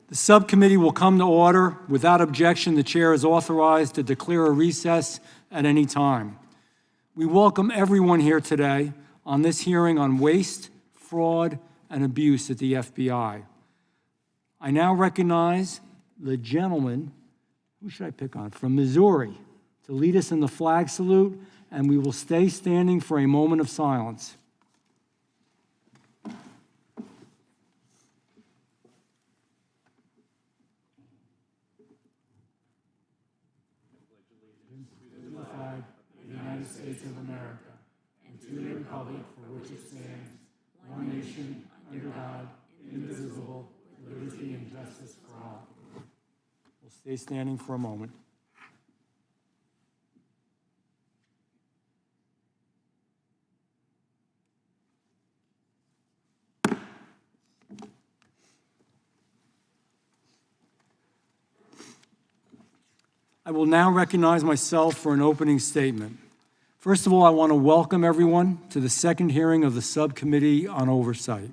The subcommittee will come to order. Without objection, the chair is authorized to declare a recess at any time. We welcome everyone here today on this hearing on waste, fraud, and abuse at the FBI. I now recognize the gentleman, who should I pick on, from Missouri, to lead us in the flag salute, and we will stay standing for a moment of silence. United States of America, and to the republic for which it stands, one nation, under God, indivisible, with liberty and justice for all. We'll stay standing for a moment. I will now recognize myself for an opening statement. First of all, I want to welcome everyone to the second hearing of the Subcommittee on Oversight.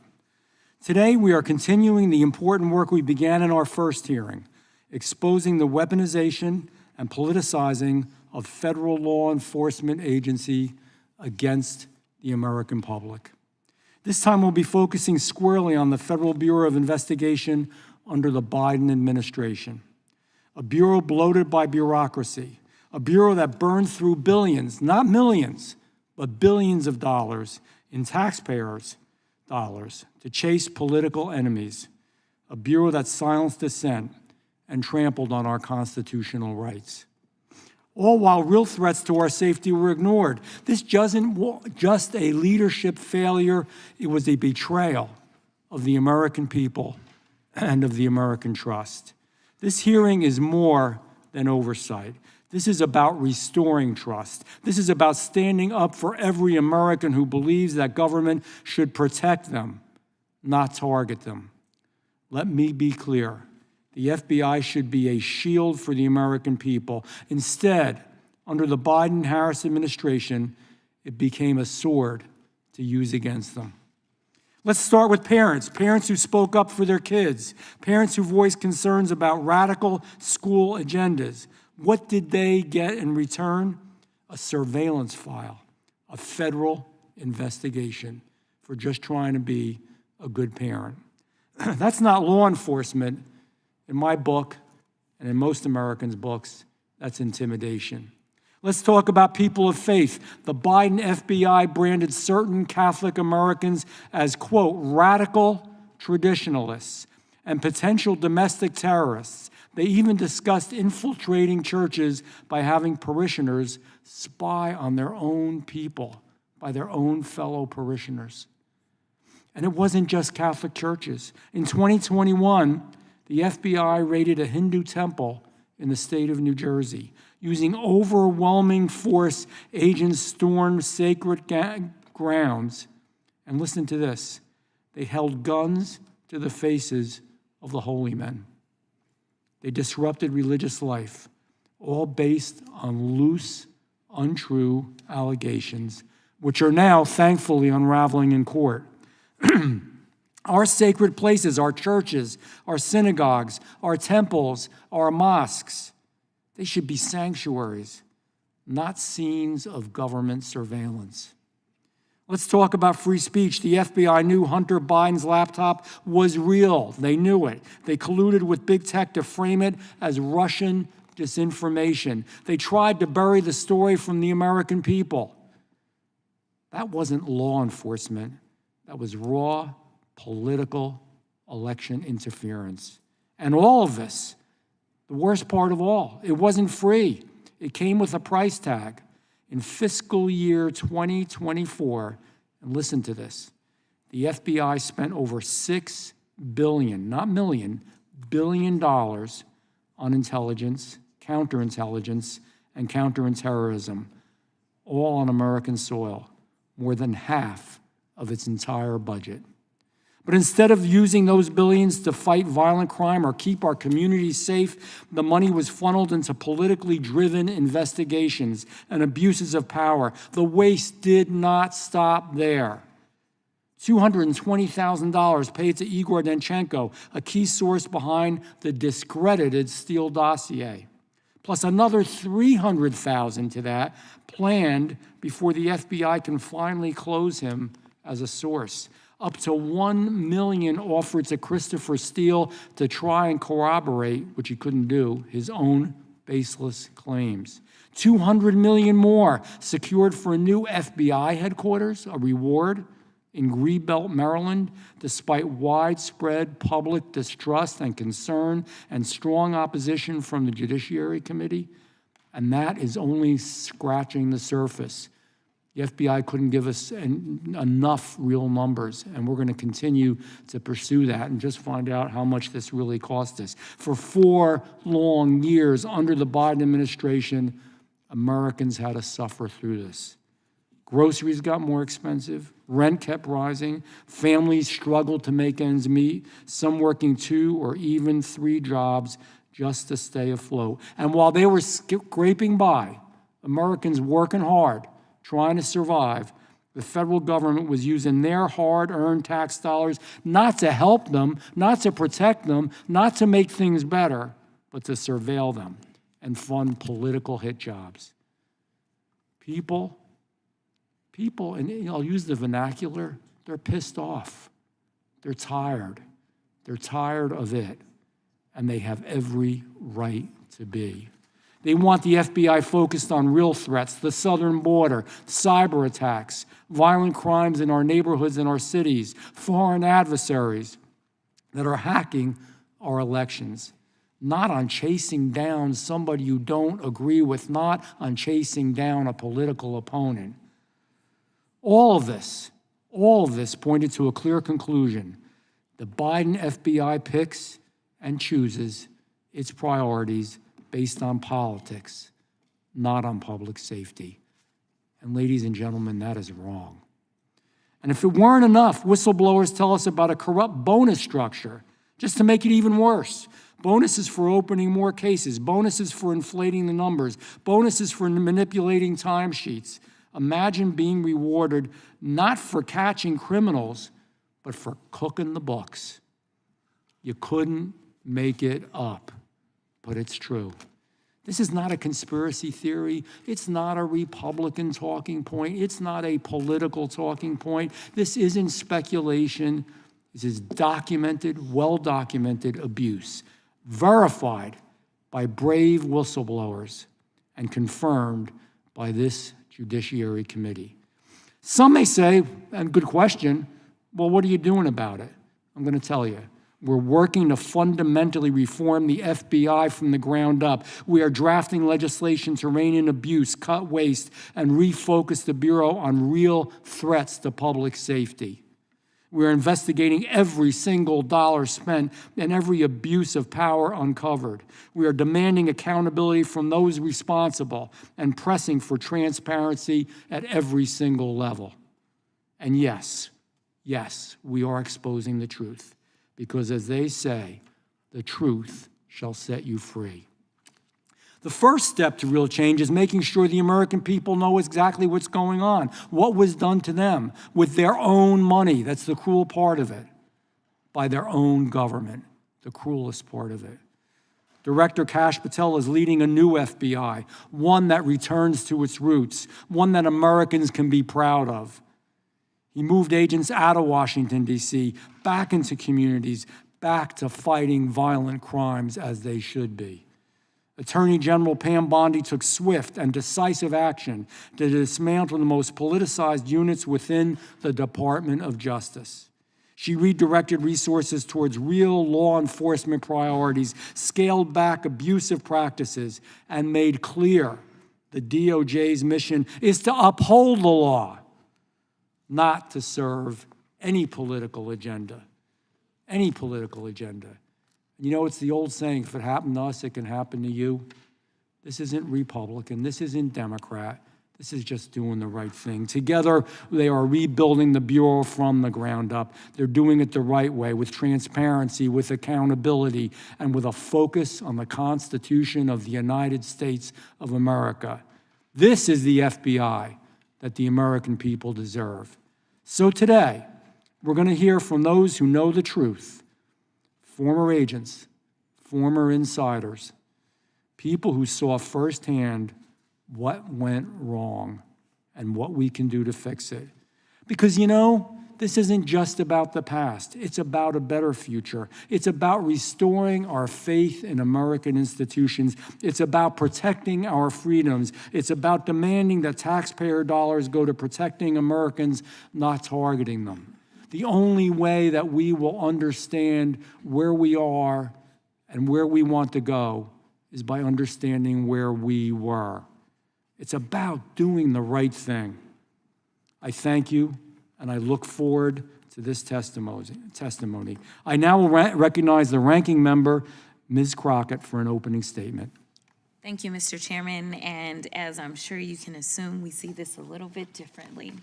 Today, we are continuing the important work we began in our first hearing, exposing the weaponization and politicizing of federal law enforcement agency against the American public. This time, we'll be focusing squarely on the Federal Bureau of Investigation under the Biden administration. A bureau bloated by bureaucracy, a bureau that burned through billions, not millions, but billions of dollars in taxpayers' dollars to chase political enemies, a bureau that silenced dissent and trampled on our constitutional rights. All while real threats to our safety were ignored. This wasn't just a leadership failure, it was a betrayal of the American people and of the American trust. This hearing is more than oversight. This is about restoring trust. This is about standing up for every American who believes that government should protect them, not target them. Let me be clear. The FBI should be a shield for the American people. Instead, under the Biden-Harris administration, it became a sword to use against them. Let's start with parents who spoke up for their kids, parents who voiced concerns about radical school agendas. What did they get in return? A surveillance file, a federal investigation for just trying to be a good parent. That's not law enforcement. In my book, and in most Americans' books, that's intimidation. Let's talk about people of faith. The Biden FBI branded certain Catholic Americans as, quote, radical traditionalists and potential domestic terrorists. They even discussed infiltrating churches by having parishioners spy on their own people, by their own fellow parishioners. And it wasn't just Catholic churches. In 2021, the FBI raided a Hindu temple in the state of New Jersey. Using overwhelming force, agents stormed sacred grounds. And listen to this. They held guns to the faces of the holy men. They disrupted religious life, all based on loose, untrue allegations, which are now, thankfully, unraveling in court. Our sacred places, our churches, our synagogues, our temples, our mosques, they should be sanctuaries, not scenes of government surveillance. Let's talk about free speech. The FBI knew Hunter Biden's laptop was real. They knew it. They colluded with big tech to frame it as Russian disinformation. They tried to bury the story from the American people. That wasn't law enforcement. That was raw political election interference. And all of this, the worst part of all, it wasn't free. It came with a price tag. In fiscal year 2024, and listen to this, the FBI spent over $6 billion, not million, billion dollars on intelligence, counterintelligence, and counterterrorism, all on American soil, more than half of its entire budget. But instead of using those billions to fight violent crime or keep our communities safe, the money was funneled into politically driven investigations and abuses of power. The waste did not stop there. $220,000 paid to Igor Danchenko, a key source behind the discredited Steele dossier, plus another $300,000 to that planned before the FBI can finally close him as a source. Up to $1 million offered to Christopher Steele to try and corroborate, which he couldn't do, his own baseless claims. $200 million more secured for a new FBI headquarters, a reward in Greenbelt, Maryland, despite widespread public distrust and concern and strong opposition from the Judiciary Committee. And that is only scratching the surface. The FBI couldn't give us enough real numbers, and we're going to continue to pursue that and just find out how much this really cost us. For 4 long years under the Biden administration, Americans had to suffer through this. Groceries got more expensive, rent kept rising, families struggled to make ends meet, some working 2 or even 3 jobs just to stay afloat. And while they were scraping by, Americans working hard, trying to survive, the federal government was using their hard-earned tax dollars not to help them, not to protect them, not to make things better, but to surveil them and fund political hit jobs. People, and I'll use the vernacular, they're pissed off. They're tired. They're tired of it, and they have every right to be. They want the FBI focused on real threats, the southern border, cyber attacks, violent crimes in our neighborhoods and our cities, foreign adversaries that are hacking our elections. Not on chasing down somebody you don't agree with, not on chasing down a political opponent. All of this pointed to a clear conclusion. The Biden FBI picks and chooses its priorities based on politics, not on public safety. And ladies and gentlemen, that is wrong. And if it weren't enough, whistleblowers tell us about a corrupt bonus structure, just to make it even worse. Bonuses for opening more cases, bonuses for inflating the numbers, bonuses for manipulating timesheets. Imagine being rewarded not for catching criminals, but for cooking the books. You couldn't make it up. But it's true. This is not a conspiracy theory. It's not a Republican talking point. It's not a political talking point. This isn't speculation. This is documented, well-documented abuse, verified by brave whistleblowers and confirmed by this Judiciary Committee. Some may say, and good question, well, what are you doing about it? I'm going to tell you. We're working to fundamentally reform the FBI from the ground up. We are drafting legislation to rein in abuse, cut waste, and refocus the Bureau on real threats to public safety. We're investigating every single dollar spent and every abuse of power uncovered. We are demanding accountability from those responsible and pressing for transparency at every single level. And yes, we are exposing the truth. Because as they say, the truth shall set you free. The first step to real change is making sure the American people know exactly what's going on, what was done to them with their own money. That's the cruel part of it. By their own government, the cruelest part of it. Director Kash Patel is leading a new FBI, one that returns to its roots, one that Americans can be proud of. He moved agents out of Washington, D.C., back into communities, back to fighting violent crimes as they should be. Attorney General Pam Bondi took swift and decisive action to dismantle the most politicized units within the Department of Justice. She redirected resources towards real law enforcement priorities, scaled back abusive practices, and made clear the DOJ's mission is to uphold the law, not to serve any political agenda. Any political agenda. You know, it's the old saying, if it happened to us, it can happen to you. This isn't Republican. This isn't Democrat. This is just doing the right thing. Together, they are rebuilding the Bureau from the ground up. They're doing it the right way, with transparency, with accountability, and with a focus on the Constitution of the United States of America. This is the FBI that the American people deserve. So today, We're going to hear from those who know the truth, former agents, former insiders, people who saw firsthand what went wrong and what we can do to fix it. Because, this isn't just about the past. It's about a better future. It's about restoring our faith in American institutions. It's about protecting our freedoms. It's about demanding that taxpayer dollars go to protecting Americans, not targeting them. The only way that we will understand where we are and where we want to go is by understanding where we were. It's about doing the right thing. I thank you, and I look forward to this testimony. I now will recognize the ranking member, Ms. Crockett, for an opening statement. Thank you, Mr. Chairman, and as I'm sure you can assume, we see this a little bit differently.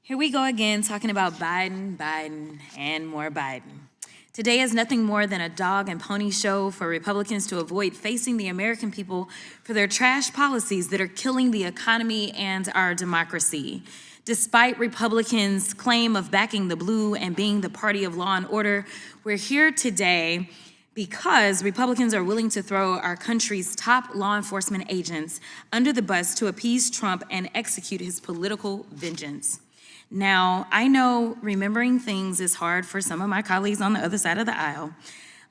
Here we go again, talking about Biden, and more Biden. Today is nothing more than a dog and pony show for Republicans to avoid facing the American people for their trash policies that are killing the economy and our democracy. Despite Republicans' claim of backing the blue and being the party of law and order, we're here today because Republicans are willing to throw our country's top law enforcement agents under the bus to appease Trump and execute his political vengeance. Now, I know remembering things is hard for some of my colleagues on the other side of the aisle,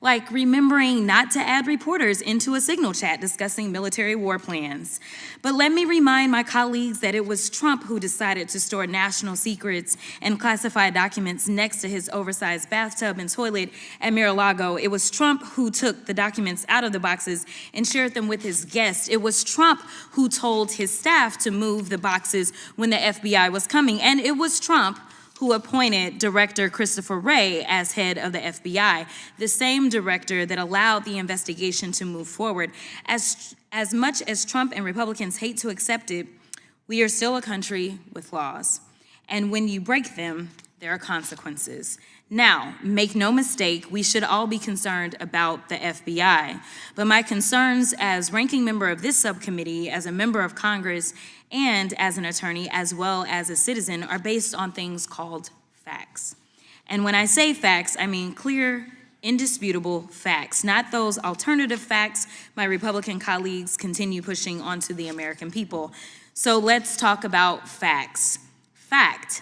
like remembering not to add reporters into a signal chat discussing military war plans. But let me remind my colleagues that it was Trump who decided to store national secrets and classified documents next to his oversized bathtub and toilet at Mar-a-Lago. It was Trump who took the documents out of the boxes and shared them with his guests. It was Trump who told his staff to move the boxes when the FBI was coming. And it was Trump who appointed Director Christopher Wray as head of the FBI, the same director that allowed the investigation to move forward. As much as Trump and Republicans hate to accept it, we are still a country with laws. And when you break them, there are consequences. Now, make no mistake, we should all be concerned about the FBI. But my concerns as ranking member of this subcommittee, as a member of Congress, and as an attorney, as well as a citizen, are based on things called facts. And when I say facts, I mean clear, indisputable facts, not those alternative facts my Republican colleagues continue pushing onto the American people. So let's talk about facts. Fact.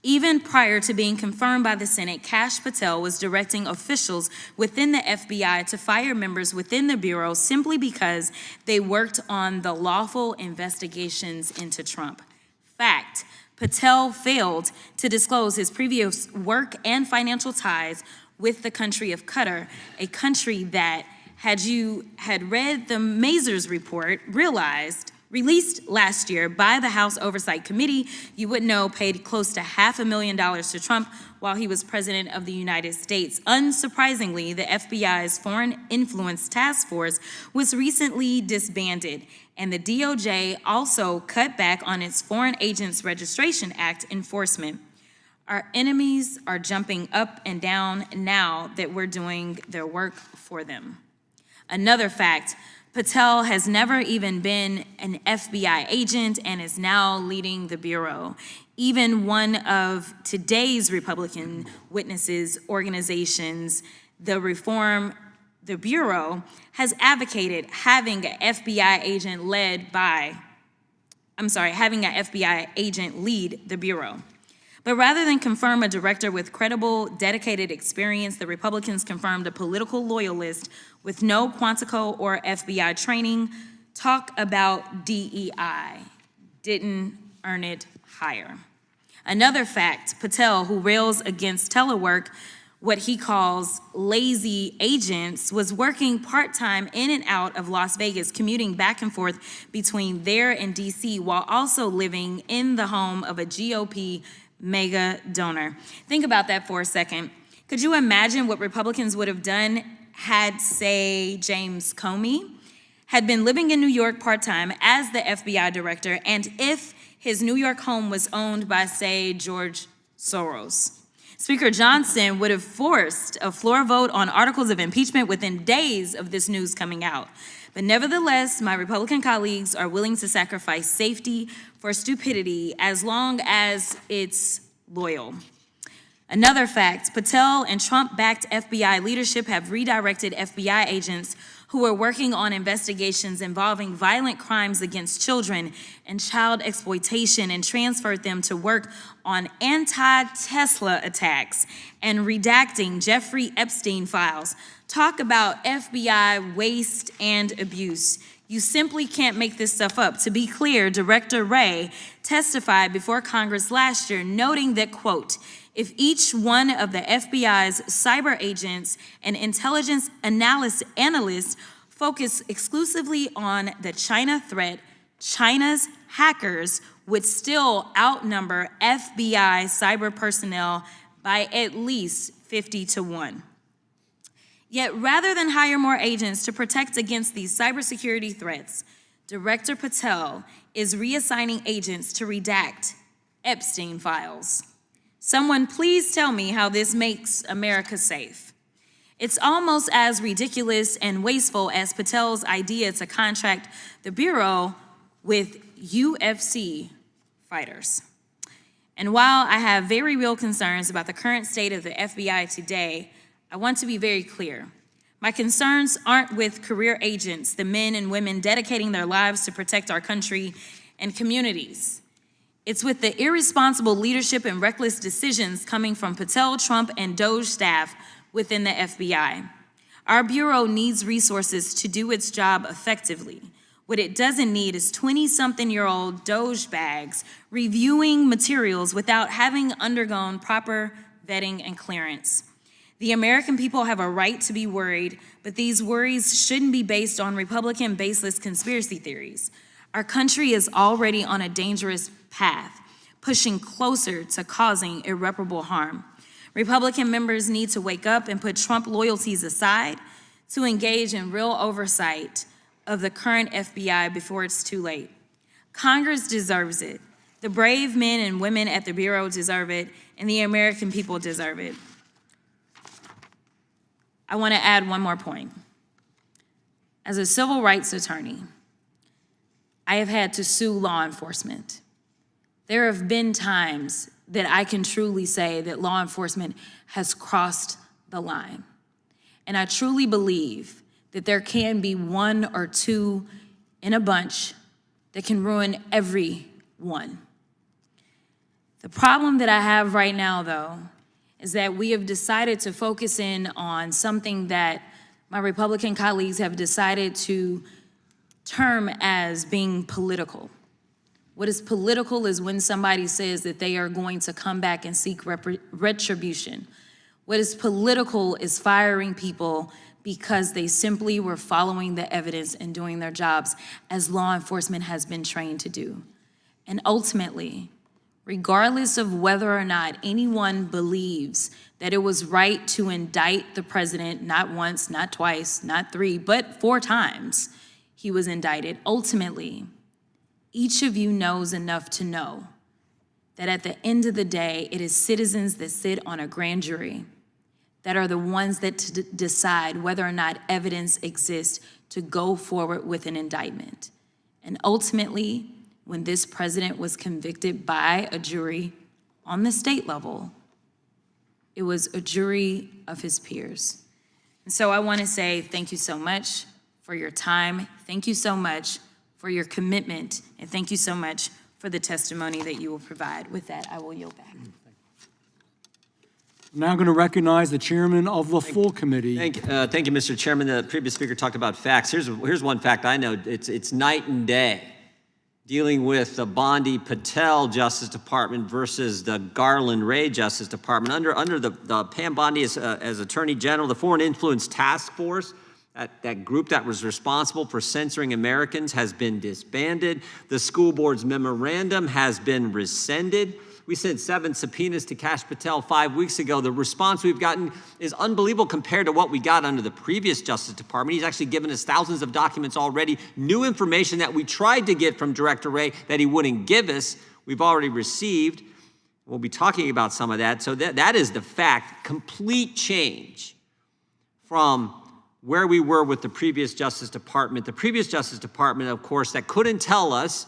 Even prior to being confirmed by the Senate, Kash Patel was directing officials within the FBI to fire members within the Bureau simply because they worked on the lawful investigations into Trump. Fact, Patel failed to disclose his previous work and financial ties with the country of Qatar, a country that, had you read the Mazars report, released last year by the House Oversight Committee, you would know paid close to $500,000 to Trump while he was president of the United States. Unsurprisingly, the FBI's Foreign Influence Task Force was recently disbanded, and the DOJ also cut back on its Foreign Agents Registration Act enforcement. Our enemies are jumping up and down now that we're doing their work for them. Another fact, Patel has never even been an FBI agent and is now leading the Bureau. Even one of today's Republican witnesses organizations, the Bureau, has advocated having an FBI agent lead the Bureau. But rather than confirm a director with credible, dedicated experience, the Republicans confirmed a political loyalist with no Quantico or FBI training. Talk about DEI. Didn't earn it higher. Another fact, Patel, who rails against telework, what he calls lazy agents, was working part-time in and out of Las Vegas, commuting back and forth between there and DC, while also living in the home of a GOP mega donor. Think about that for a second. Could you imagine what Republicans would have done had, say, James Comey had been living in New York part-time as the FBI director, and if his New York home was owned by, say, George Soros? Speaker Johnson would have forced a floor vote on articles of impeachment within days of this news coming out. But nevertheless, my Republican colleagues are willing to sacrifice safety for stupidity as long as it's loyal. Another fact, Patel and Trump-backed FBI leadership have redirected FBI agents who are working on investigations involving violent crimes against children and child exploitation and transferred them to work on anti-Tesla attacks and redacting Jeffrey Epstein files. Talk about FBI waste and abuse. You simply can't make this stuff up. To be clear, Director Wray testified before Congress last year, noting that, quote, if each one of the FBI's cyber agents and intelligence analysts focus exclusively on the China threat, China's hackers would still outnumber FBI cyber personnel by at least 50-1. Yet rather than hire more agents to protect against these cybersecurity threats, Director Patel is reassigning agents to redact Epstein files. Someone please tell me how this makes America safe. It's almost as ridiculous and wasteful as Patel's idea to contract the Bureau with UFC fighters. And while I have very real concerns about the current state of the FBI today, I want to be very clear. My concerns aren't with career agents, the men and women dedicating their lives to protect our country and communities. It's with the irresponsible leadership and reckless decisions coming from Patel, Trump, and Doge staff within the FBI. Our Bureau needs resources to do its job effectively. What it doesn't need is 20-something-year-old Doge bags reviewing materials without having undergone proper vetting and clearance. The American people have a right to be worried, but these worries shouldn't be based on Republican baseless conspiracy theories. Our country is already on a dangerous path, pushing closer to causing irreparable harm. Republican members need to wake up and put Trump loyalties aside to engage in real oversight of the current FBI before it's too late. Congress deserves it. The brave men and women at the Bureau deserve it, and the American people deserve it. I want to add one more point. As a civil rights attorney, I have had to sue law enforcement. There have been times that I can truly say that law enforcement has crossed the line. And I truly believe that there can be one or two in a bunch that can ruin everyone. The problem that I have right now, though, is that we have decided to focus in on something that my Republican colleagues have decided to term as being political. What is political is when somebody says that they are going to come back and seek retribution. What is political is firing people because they simply were following the evidence and doing their jobs as law enforcement has been trained to do. And ultimately, regardless of whether or not anyone believes that it was right to indict the president, not once, not twice, not three, but 4 times he was indicted, ultimately, each of you knows enough to know that at the end of the day, it is citizens that sit on a grand jury that are the ones that decide whether or not evidence exists to go forward with an indictment. And ultimately, when this president was convicted by a jury on the state level, it was a jury of his peers. And so I want to say thank you so much for your time. Thank you so much for your commitment. And thank you so much for the testimony that you will provide. With that, I will yield back. I'm now going to recognize the chairman of the full committee. Thank you, Mr. Chairman. The previous speaker talked about facts. Here's one fact I know. It's night and day dealing with the Bondi Patel Justice Department versus the Garland Ray Justice Department. Under the Pam Bondi as Attorney General, the Foreign Influence Task Force, that group that was responsible for censoring Americans, has been disbanded. The school board's memorandum has been rescinded. We sent 7 subpoenas to Kash Patel 5 weeks ago. The response we've gotten is unbelievable compared to what we got under the previous Justice Department. He's actually given us thousands of documents already, new information that we tried to get from Director Wray that he wouldn't give us, we've already received. We'll be talking about some of that. So that is the fact, complete change from where we were with the previous Justice Department. The previous Justice Department, of course, that couldn't tell us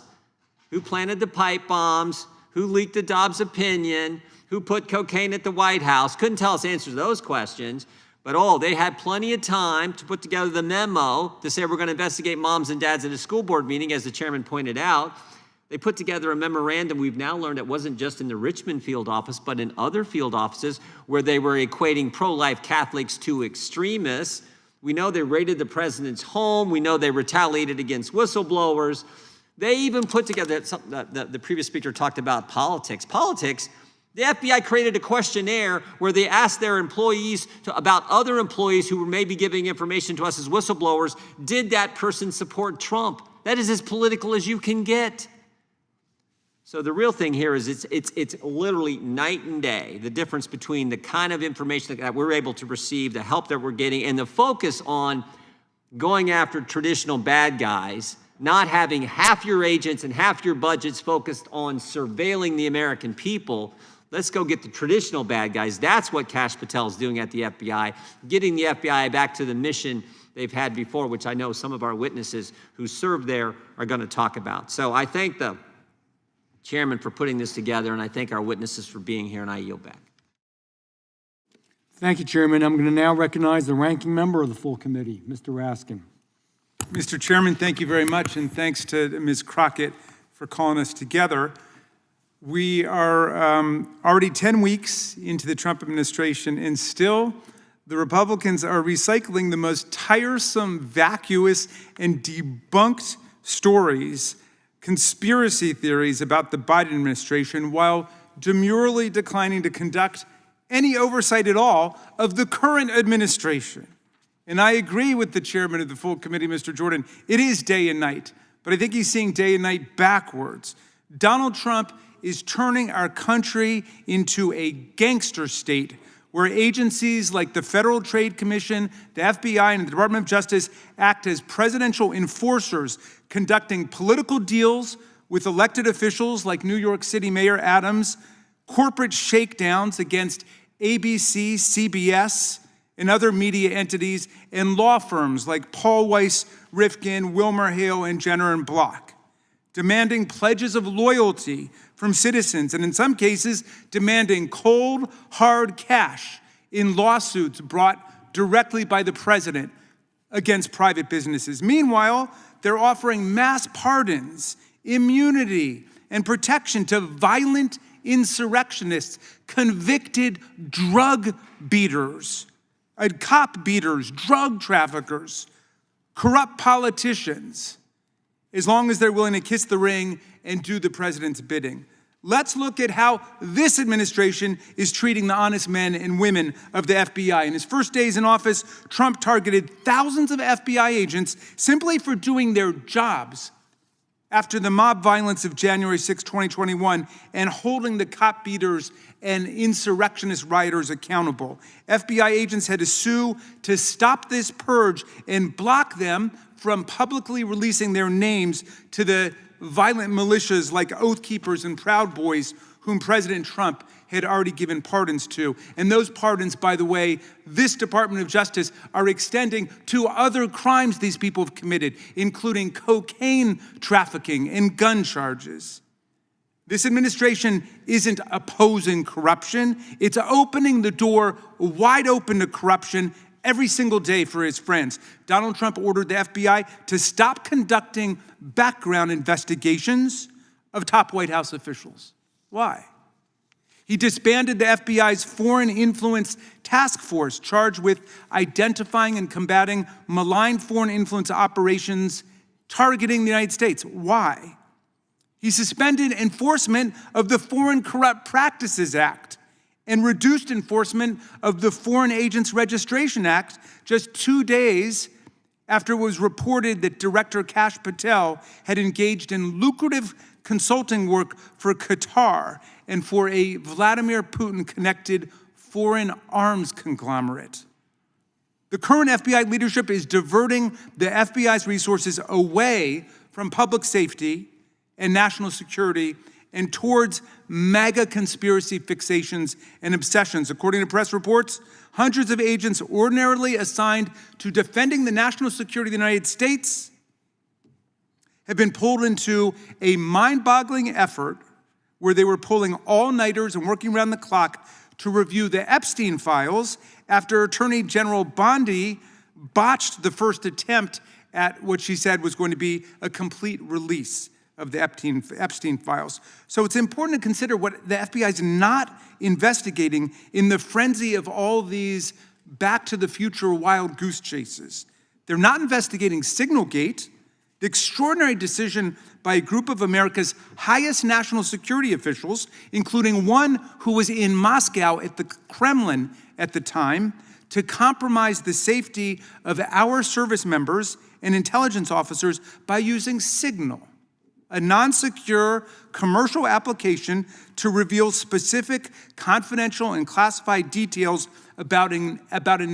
who planted the pipe bombs, who leaked the Dobbs opinion, who put cocaine at the White House. Couldn't tell us answers to those questions, but they had plenty of time to put together the memo to say we're going to investigate moms and dads at a school board meeting, as the chairman pointed out. They put together a memorandum. We've now learned it wasn't just in the Richmond field office, but in other field offices where they were equating pro-life Catholics to extremists. We know they raided the president's home. We know they retaliated against whistleblowers. They even put together, the previous speaker talked about politics. Politics, the FBI created a questionnaire where they asked their employees about other employees who were maybe giving information to us as whistleblowers. Did that person support Trump? That is as political as you can get. So the real thing here is it's literally night and day, the difference between the kind of information that we're able to receive, the help that we're getting, and the focus on going after traditional bad guys, not having half your agents and half your budgets focused on surveilling the American people. Let's go get the traditional bad guys. That's what Kash Patel is doing at the FBI, getting the FBI back to the mission they've had before, which I know some of our witnesses who served there are going to talk about. So I thank the chairman for putting this together, and I thank our witnesses for being here, and I yield back. Thank you, Chairman. I'm going to now recognize the ranking member of the full committee, Mr. Raskin. Mr. Chairman, thank you very much, and thanks to Ms. Crockett for calling us together. We are already 10 weeks into the Trump administration, and still the Republicans are recycling the most tiresome, vacuous, and debunked stories, conspiracy theories about the Biden administration, while demurely declining to conduct any oversight at all of the current administration. And I agree with the chairman of the full committee, Mr. Jordan. It is day and night, but I think he's seeing day and night backwards. Donald Trump is turning our country into a gangster state where agencies like the Federal Trade Commission, the FBI, and the Department of Justice act as presidential enforcers, conducting political deals with elected officials like New York City Mayor Adams, corporate shakedowns against ABC, CBS, and other media entities, and law firms like Paul Weiss, Rifkin, Wilmer Hale, and Jenner and Block, demanding pledges of loyalty from citizens, and in some cases, demanding cold, hard cash in lawsuits brought directly by the president against private businesses. Meanwhile, they're offering mass pardons, immunity, and protection to violent insurrectionists, convicted drug beaters, cop beaters, drug traffickers, corrupt politicians, as long as they're willing to kiss the ring and do the president's bidding. Let's look at how this administration is treating the honest men and women of the FBI. In his first days in office, Trump targeted thousands of FBI agents simply for doing their jobs after the mob violence of January 6, 2021, and holding the cop beaters and insurrectionist rioters accountable. FBI agents had to sue to stop this purge and block them from publicly releasing their names to the violent militias like Oath Keepers and Proud Boys, whom President Trump had already given pardons to. And those pardons, by the way, this Department of Justice are extending to other crimes these people have committed, including cocaine trafficking and gun charges. This administration isn't opposing corruption. It's opening the door wide open to corruption every single day for his friends. Donald Trump ordered the FBI to stop conducting background investigations of top White House officials. Why? He disbanded the FBI's Foreign Influence Task Force, charged with identifying and combating malign foreign influence operations targeting the United States. Why? He suspended enforcement of the Foreign Corrupt Practices Act and reduced enforcement of the Foreign Agents Registration Act just 2 days after it was reported that Director Kash Patel had engaged in lucrative consulting work for Qatar and for a Vladimir Putin-connected foreign arms conglomerate. The current FBI leadership is diverting the FBI's resources away from public safety and national security and towards mega conspiracy fixations and obsessions. According to press reports, hundreds of agents ordinarily assigned to defending the national security of the United States have been pulled into a mind-boggling effort where they were pulling all-nighters and working around the clock to review the Epstein files after Attorney General Bondi botched the first attempt at what she said was going to be a complete release of the Epstein files. So it's important to consider what the FBI is not investigating in the frenzy of all these Back to the Future wild goose chases. They're not investigating Signalgate, the extraordinary decision by a group of America's highest national security officials, including one who was in Moscow at the Kremlin at the time, to compromise the safety of our service members and intelligence officers by using Signal, a non-secure commercial application to reveal specific confidential and classified details about an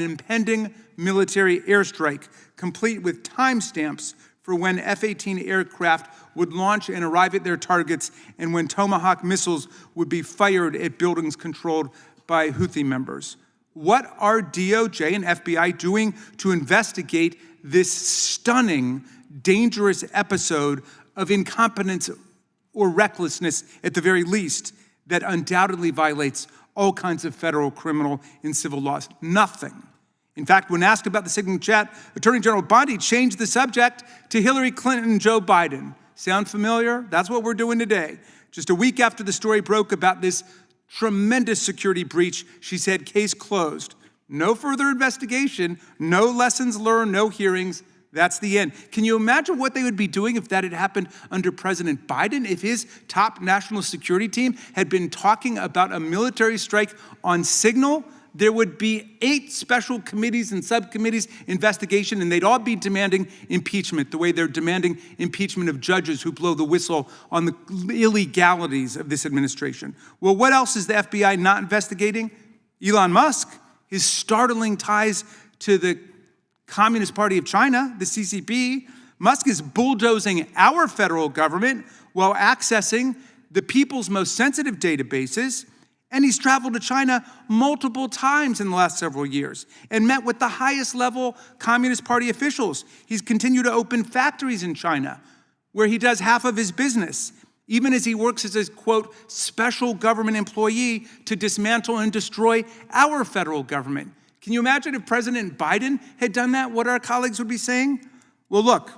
impending military airstrike, complete with timestamps for when F-18 aircraft would launch and arrive at their targets and when Tomahawk missiles would be fired at buildings controlled by Houthi members. What are DOJ and FBI doing to investigate this stunning, dangerous episode of incompetence or recklessness, at the very least, that undoubtedly violates all kinds of federal, criminal, and civil laws? Nothing. In fact, when asked about the Signal chat, Attorney General Bondi changed the subject to Hillary Clinton and Joe Biden. Sound familiar? That's what we're doing today. Just a week after the story broke about this tremendous security breach, she said, case closed. No further investigation, no lessons learned, no hearings. That's the end. Can you imagine what they would be doing if that had happened under President Biden? If his top national security team had been talking about a military strike on Signal, there would be 8 special committees and subcommittees investigation, and they'd all be demanding impeachment, the way they're demanding impeachment of judges who blow the whistle on the illegalities of this administration. Well, what else is the FBI not investigating? Elon Musk, his startling ties to the Communist Party of China, the CCP. Musk is bulldozing our federal government while accessing the people's most sensitive databases. And he's traveled to China multiple times in the last several years and met with the highest level Communist Party officials. He's continued to open factories in China where he does half of his business, even as he works as a, quote, special government employee to dismantle and destroy our federal government. Can you imagine if President Biden had done that, what our colleagues would be saying? Well, look,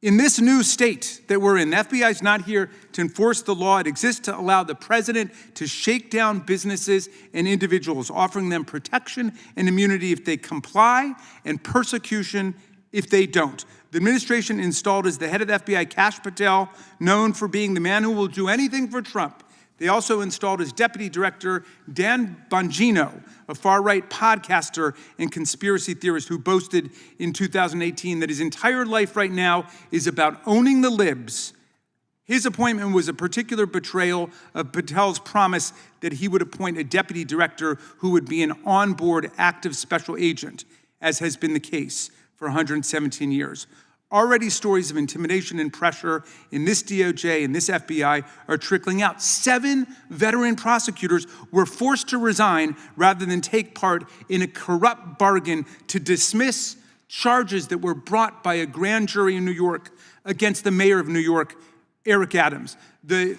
in this new state that we're in, the FBI is not here to enforce the law. It exists to allow the president to shake down businesses and individuals, offering them protection and immunity if they comply and persecution if they don't. The administration installed as the head of the FBI Kash Patel, known for being the man who will do anything for Trump. They also installed as deputy director Dan Bongino, a far-right podcaster and conspiracy theorist who boasted in 2018 that his entire life right now is about owning the libs. His appointment was a particular betrayal of Patel's promise that he would appoint a deputy director who would be an on-board active special agent, as has been the case for 117 years. Already stories of intimidation and pressure in this DOJ and this FBI are trickling out. 7 veteran prosecutors were forced to resign rather than take part in a corrupt bargain to dismiss charges that were brought by a grand jury in New York against the mayor of New York, Eric Adams. The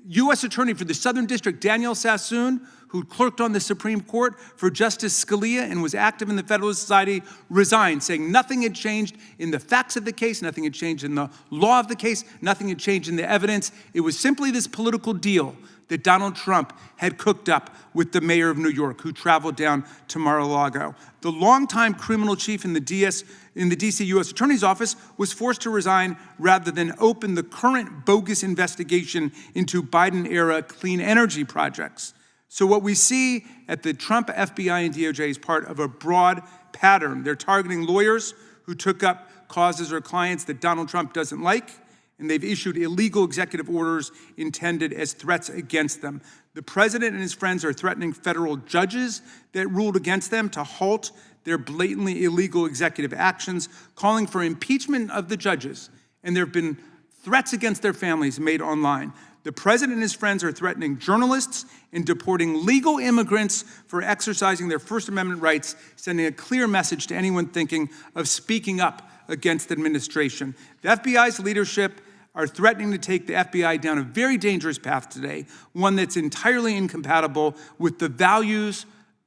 U.S. Attorney for the Southern District, Daniel Sassoon, who clerked on the Supreme Court for Justice Scalia and was active in the Federalist Society, resigned, saying nothing had changed in the facts of the case, nothing had changed in the law of the case, nothing had changed in the evidence. It was simply this political deal that Donald Trump had cooked up with the mayor of New York, who traveled down to Mar-a-Lago. The longtime criminal chief in the D.C. U.S. Attorney's Office was forced to resign rather than open the current bogus investigation into Biden-era clean energy projects. So what we see at the Trump FBI and DOJ is part of a broad pattern. They're targeting lawyers who took up causes or clients that Donald Trump doesn't like, and they've issued illegal executive orders intended as threats against them. The president and his friends are threatening federal judges that ruled against them to halt their blatantly illegal executive actions, calling for impeachment of the judges. And there have been threats against their families made online. The president and his friends are threatening journalists and deporting legal immigrants for exercising their First Amendment rights, sending a clear message to anyone thinking of speaking up against the administration. The FBI's leadership are threatening to take the FBI down a very dangerous path today, one that's entirely incompatible with the values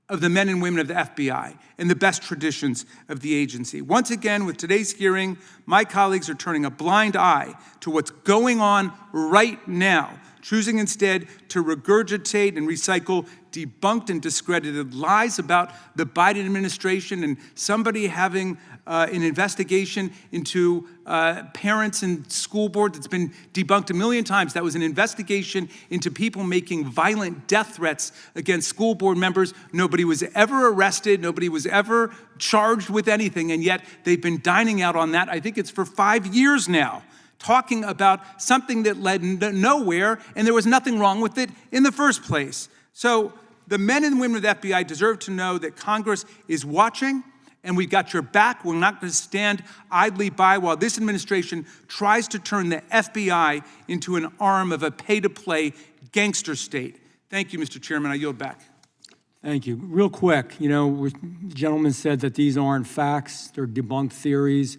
of the men and women of the FBI and the best traditions of the agency. Once again, with today's hearing, my colleagues are turning a blind eye to what's going on right now, choosing instead to regurgitate and recycle debunked and discredited lies about the Biden administration and somebody having an investigation into parents and school board that's been debunked a million times. That was an investigation into people making violent death threats against school board members. Nobody was ever arrested. Nobody was ever charged with anything. And yet they've been dining out on that. I think it's for 5 years now, talking about something that led nowhere, and there was nothing wrong with it in the first place. So the men and women of the FBI deserve to know that Congress is watching, and we've got your back. We're not going to stand idly by while this administration tries to turn the FBI into an arm of a pay-to-play gangster state. Thank you, Mr. Chairman. I yield back. Thank you. Real quick, the gentleman said that these aren't facts, they're debunked theories.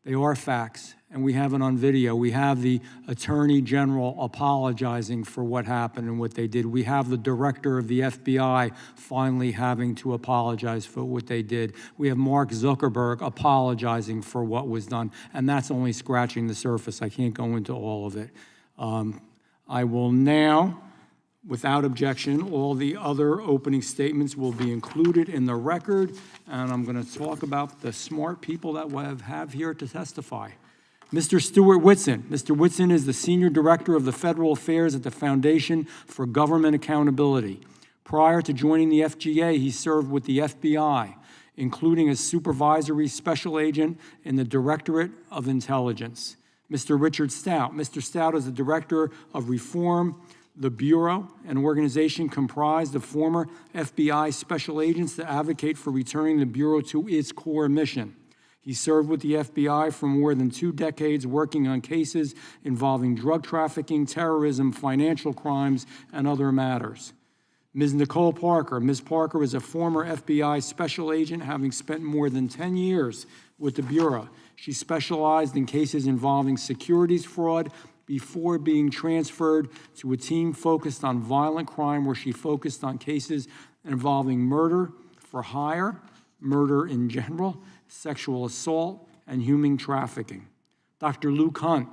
They are facts, and we have it on video. We have the Attorney General apologizing for what happened and what they did. We have the director of the FBI finally having to apologize for what they did. We have Mark Zuckerberg apologizing for what was done, and that's only scratching the surface. I can't go into all of it. I will now, without objection, all the other opening statements will be included in the record, and I'm going to talk about the smart people that we have here to testify. Mr. Stuart Whitson. Mr. Whitson is the Senior Director of the Federal Affairs at the Foundation for Government Accountability. Prior to joining the FGA, he served with the FBI, including as Supervisory Special Agent in the Directorate of Intelligence. Mr. Richard Stout. Mr. Stout is the Director of Reform, the Bureau, an organization comprised of former FBI special agents that advocate for returning the Bureau to its core mission. He served with the FBI for more than 2 decades, working on cases involving drug trafficking, terrorism, financial crimes, and other matters. Ms. Nicole Parker. Ms. Parker is a former FBI special agent, having spent more than 10 years with the Bureau. She specialized in cases involving securities fraud before being transferred to a team focused on violent crime, where she focused on cases involving murder for hire, murder in general, sexual assault, and human trafficking. Dr. Luke Hunt.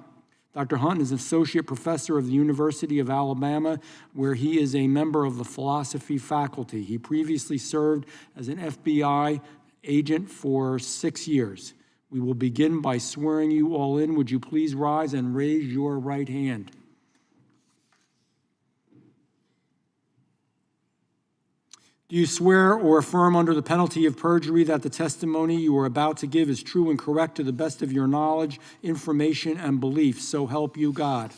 Dr. Hunt is Associate Professor of the University of Alabama, where he is a member of the philosophy faculty. He previously served as an FBI agent for 6 years. We will begin by swearing you all in. Would you please rise and raise your right hand? Do you swear or affirm under the penalty of perjury that the testimony you are about to give is true and correct to the best of your knowledge, information, and belief? So help you God.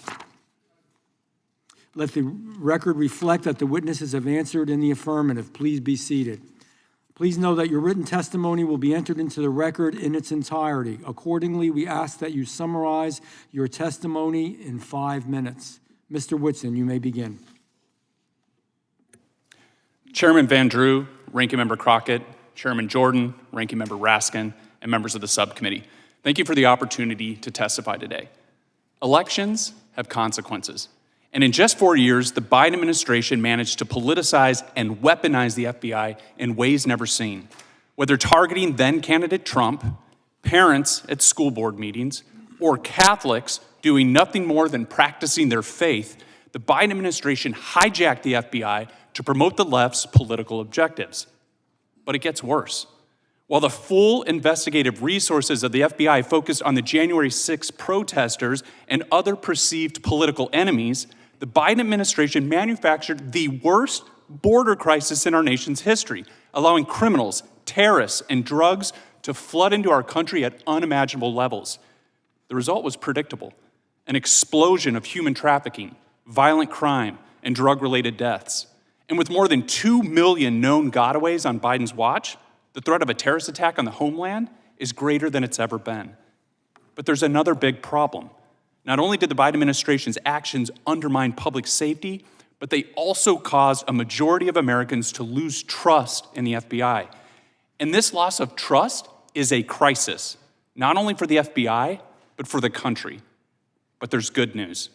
Let the record reflect that the witnesses have answered in the affirmative. Please be seated. Please know that your written testimony will be entered into the record in its entirety. Accordingly, we ask that you summarize your testimony in 5 minutes. Mr. Whitson, you may begin. Chairman Van Drew, Ranking Member Crockett, Chairman Jordan, Ranking Member Raskin, and members of the subcommittee, thank you for the opportunity to testify today. Elections have consequences. And in just 4 years, the Biden administration managed to politicize and weaponize the FBI in ways never seen, whether targeting then-candidate Trump, parents at school board meetings, or Catholics doing nothing more than practicing their faith. The Biden administration hijacked the FBI to promote the left's political objectives. But it gets worse. While the full investigative resources of the FBI focused on the January 6 protesters and other perceived political enemies, the Biden administration manufactured the worst border crisis in our nation's history, allowing criminals, terrorists, and drugs to flood into our country at unimaginable levels. The result was predictable: an explosion of human trafficking, violent crime, and drug-related deaths. And with more than 2 million known gotaways on Biden's watch, the threat of a terrorist attack on the homeland is greater than it's ever been. But there's another big problem. Not only did the Biden administration's actions undermine public safety, but they also caused a majority of Americans to lose trust in the FBI. And this loss of trust is a crisis, not only for the FBI, but for the country. But there's good news.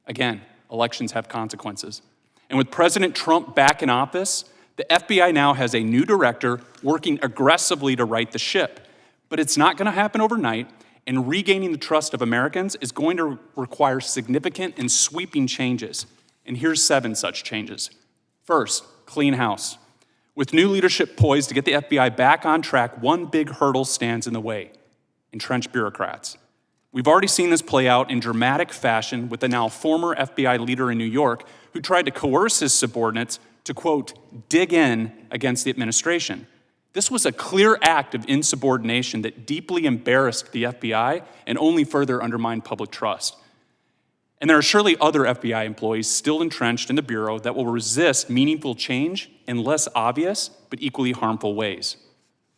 Again, elections have consequences. And with President Trump back in office, the FBI now has a new director working aggressively to right the ship. But it's not going to happen overnight, and regaining the trust of Americans is going to require significant and sweeping changes. And here's 7 such changes. First, clean house. With new leadership poised to get the FBI back on track, one big hurdle stands in the way: entrenched bureaucrats. We've already seen this play out in dramatic fashion with the now former FBI leader in New York who tried to coerce his subordinates to, quote, dig in against the administration. This was a clear act of insubordination that deeply embarrassed the FBI and only further undermined public trust. And there are surely other FBI employees still entrenched in the Bureau that will resist meaningful change in less obvious but equally harmful ways.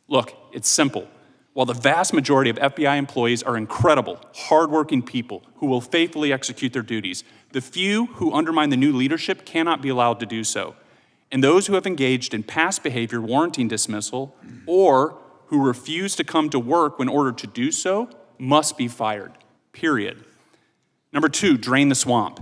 Look, it's simple. While the vast majority of FBI employees are incredible, hardworking people who will faithfully execute their duties, the few who undermine the new leadership cannot be allowed to do so. And those who have engaged in past behavior warranting dismissal or who refuse to come to work when ordered to do so must be fired, period. Number 2, drain the swamp.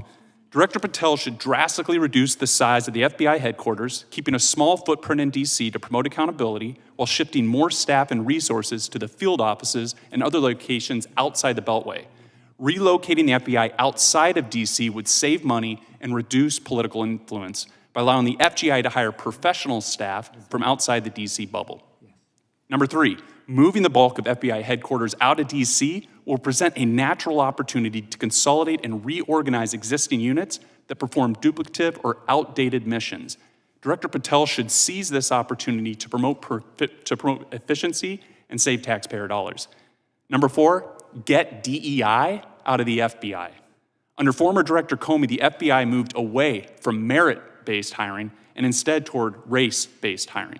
Director Patel should drastically reduce the size of the FBI headquarters, keeping a small footprint in DC to promote accountability while shifting more staff and resources to the field offices and other locations outside the Beltway. Relocating the FBI outside of DC would save money and reduce political influence by allowing the FGI to hire professional staff from outside the DC bubble. Number 3, moving the bulk of FBI headquarters out of DC will present a natural opportunity to consolidate and reorganize existing units that perform duplicative or outdated missions. Director Patel should seize this opportunity to promote efficiency and save taxpayer dollars. Number 4, get DEI out of the FBI. Under former Director Comey, the FBI moved away from merit-based hiring and instead toward race-based hiring.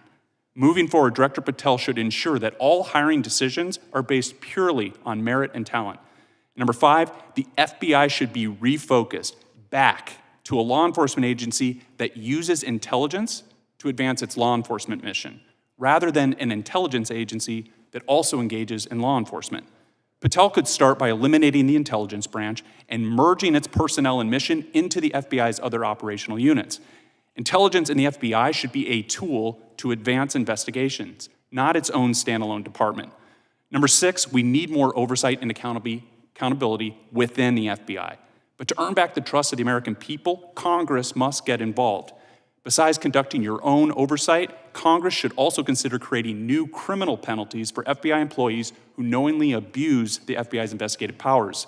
Moving forward, Director Patel should ensure that all hiring decisions are based purely on merit and talent. Number 5, the FBI should be refocused back to a law enforcement agency that uses intelligence to advance its law enforcement mission, rather than an intelligence agency that also engages in law enforcement. Patel could start by eliminating the intelligence branch and merging its personnel and mission into the FBI's other operational units. Intelligence in the FBI should be a tool to advance investigations, not its own standalone department. Number 6, we need more oversight and accountability within the FBI. But to earn back the trust of the American people, Congress must get involved. Besides conducting your own oversight, Congress should also consider creating new criminal penalties for FBI employees who knowingly abuse the FBI's investigative powers.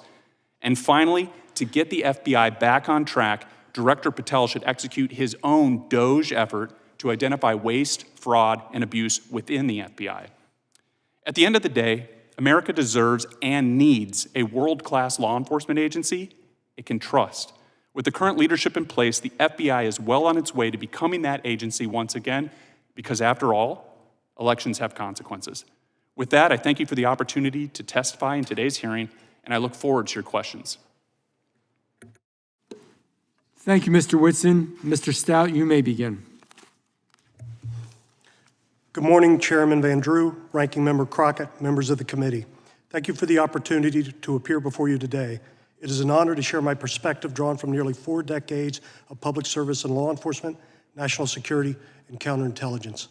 And finally, to get the FBI back on track, Director Patel should execute his own DOGE effort to identify waste, fraud, and abuse within the FBI. At the end of the day, America deserves and needs a world-class law enforcement agency it can trust. With the current leadership in place, the FBI is well on its way to becoming that agency once again, because after all, elections have consequences. With that, I thank you for the opportunity to testify in today's hearing, and I look forward to your questions. Thank you, Mr. Whitson. Mr. Stout, you may begin. Good morning, Chairman Van Drew, Ranking Member Crockett, members of the committee. Thank you for the opportunity to appear before you today. It is an honor to share my perspective drawn from nearly 4 decades of public service in law enforcement, national security, and counterintelligence.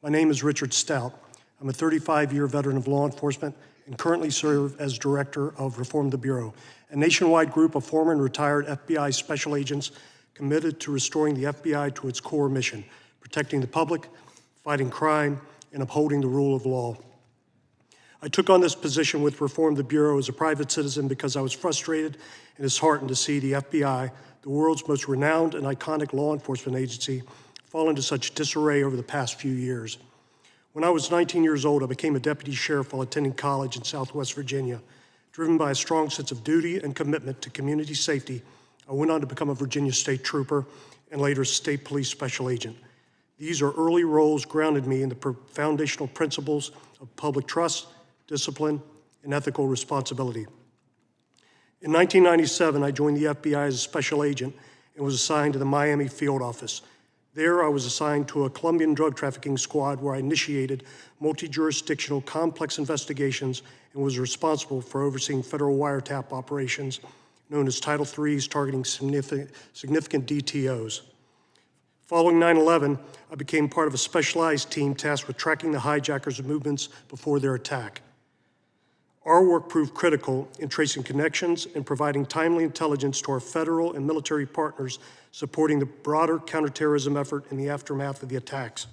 My name is Richard Stout. I'm a 35-year veteran of law enforcement and currently serve as Director of Reform the Bureau, a nationwide group of former and retired FBI special agents committed to restoring the FBI to its core mission, protecting the public, fighting crime, and upholding the rule of law. I took on this position with Reform the Bureau as a private citizen because I was frustrated and disheartened to see the FBI, the world's most renowned and iconic law enforcement agency, fall into such disarray over the past few years. When I was 19 years old, I became a deputy sheriff while attending college in Southwest Virginia. Driven by a strong sense of duty and commitment to community safety, I went on to become a Virginia State Trooper and later State Police Special Agent. These are early roles grounded me in the foundational principles of public trust, discipline, and ethical responsibility. In 1997, I joined the FBI as a special agent and was assigned to the Miami field office. There, I was assigned to a Colombian drug trafficking squad where I initiated multi-jurisdictional complex investigations and was responsible for overseeing federal wiretap operations, known as Title III's, targeting significant DTOs. Following 9/11, I became part of a specialized team tasked with tracking the hijackers' movements before their attack. Our work proved critical in tracing connections and providing timely intelligence to our federal and military partners supporting the broader counterterrorism effort in the aftermath of the attacks.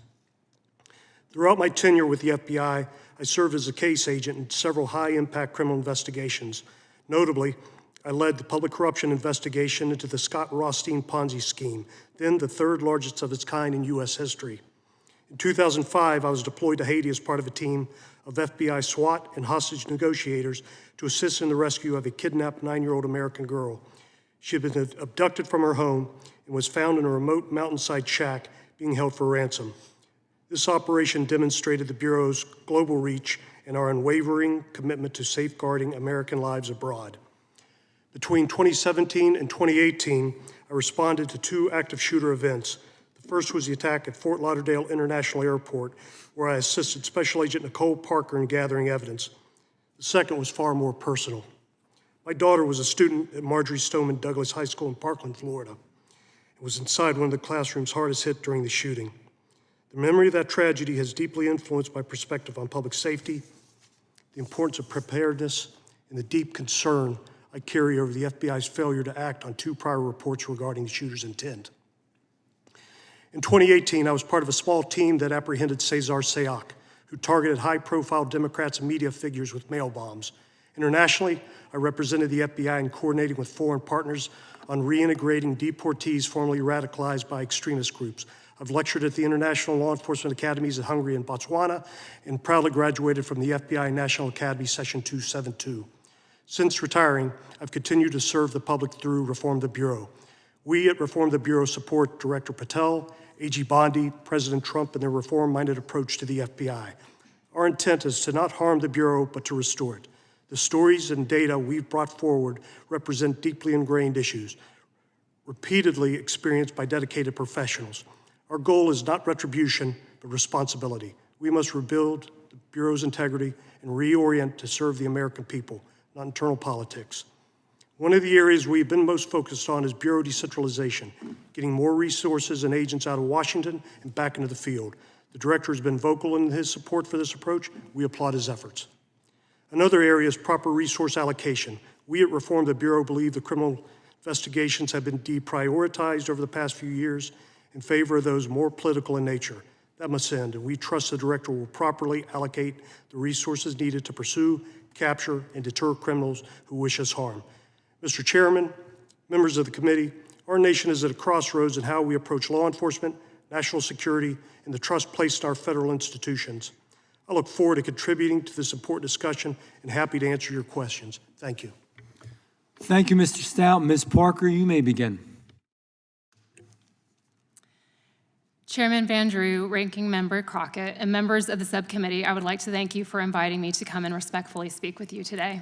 Throughout my tenure with the FBI, I served as a case agent in several high-impact criminal investigations. Notably, I led the public corruption investigation into the Scott Rothstein Ponzi scheme, then the third largest of its kind in U.S. history. In 2005, I was deployed to Haiti as part of a team of FBI SWAT and hostage negotiators to assist in the rescue of a kidnapped 9-year-old American girl. She had been abducted from her home and was found in a remote mountainside shack being held for ransom. This operation demonstrated the Bureau's global reach and our unwavering commitment to safeguarding American lives abroad. Between 2017 and 2018, I responded to 2 active shooter events. The first was the attack at Fort Lauderdale International Airport, where I assisted Special Agent Nicole Parker in gathering evidence. The second was far more personal. My daughter was a student at Marjorie Stoneman Douglas High School in Parkland, Florida, and was inside one of the classrooms hardest hit during the shooting. The memory of that tragedy has deeply influenced my perspective on public safety, the importance of preparedness, and the deep concern I carry over the FBI's failure to act on 2 prior reports regarding the shooter's intent. In 2018, I was part of a small team that apprehended Cesar Sayoc, who targeted high-profile Democrats and media figures with mail bombs. Internationally, I represented the FBI in coordinating with foreign partners on reintegrating deportees formerly radicalized by extremist groups. I've lectured at the International Law Enforcement Academies in Hungary and Botswana, and proudly graduated from the FBI National Academy Session 272. Since retiring, I've continued to serve the public through Reform the Bureau. We at Reform the Bureau support Director Patel, AG Bondi, President Trump, and their reform-minded approach to the FBI. Our intent is to not harm the Bureau, but to restore it. The stories and data we've brought forward represent deeply ingrained issues, repeatedly experienced by dedicated professionals. Our goal is not retribution, but responsibility. We must rebuild the Bureau's integrity and reorient to serve the American people, not internal politics. One of the areas we've been most focused on is Bureau decentralization, getting more resources and agents out of Washington and back into the field. The Director has been vocal in his support for this approach. We applaud his efforts. Another area is proper resource allocation. We at Reform the Bureau believe the criminal investigations have been deprioritized over the past few years in favor of those more political in nature. That must end, and we trust the Director will properly allocate the resources needed to pursue, capture, and deter criminals who wish us harm. Mr. Chairman, members of the committee, our nation is at a crossroads in how we approach law enforcement, national security, and the trust placed in our federal institutions. I look forward to contributing to this important discussion and happy to answer your questions. Thank you. Thank you, Mr. Stout. Ms. Parker, you may begin. Chairman Van Drew, Ranking Member Crockett, and members of the subcommittee, I would like to thank you for inviting me to come and respectfully speak with you today.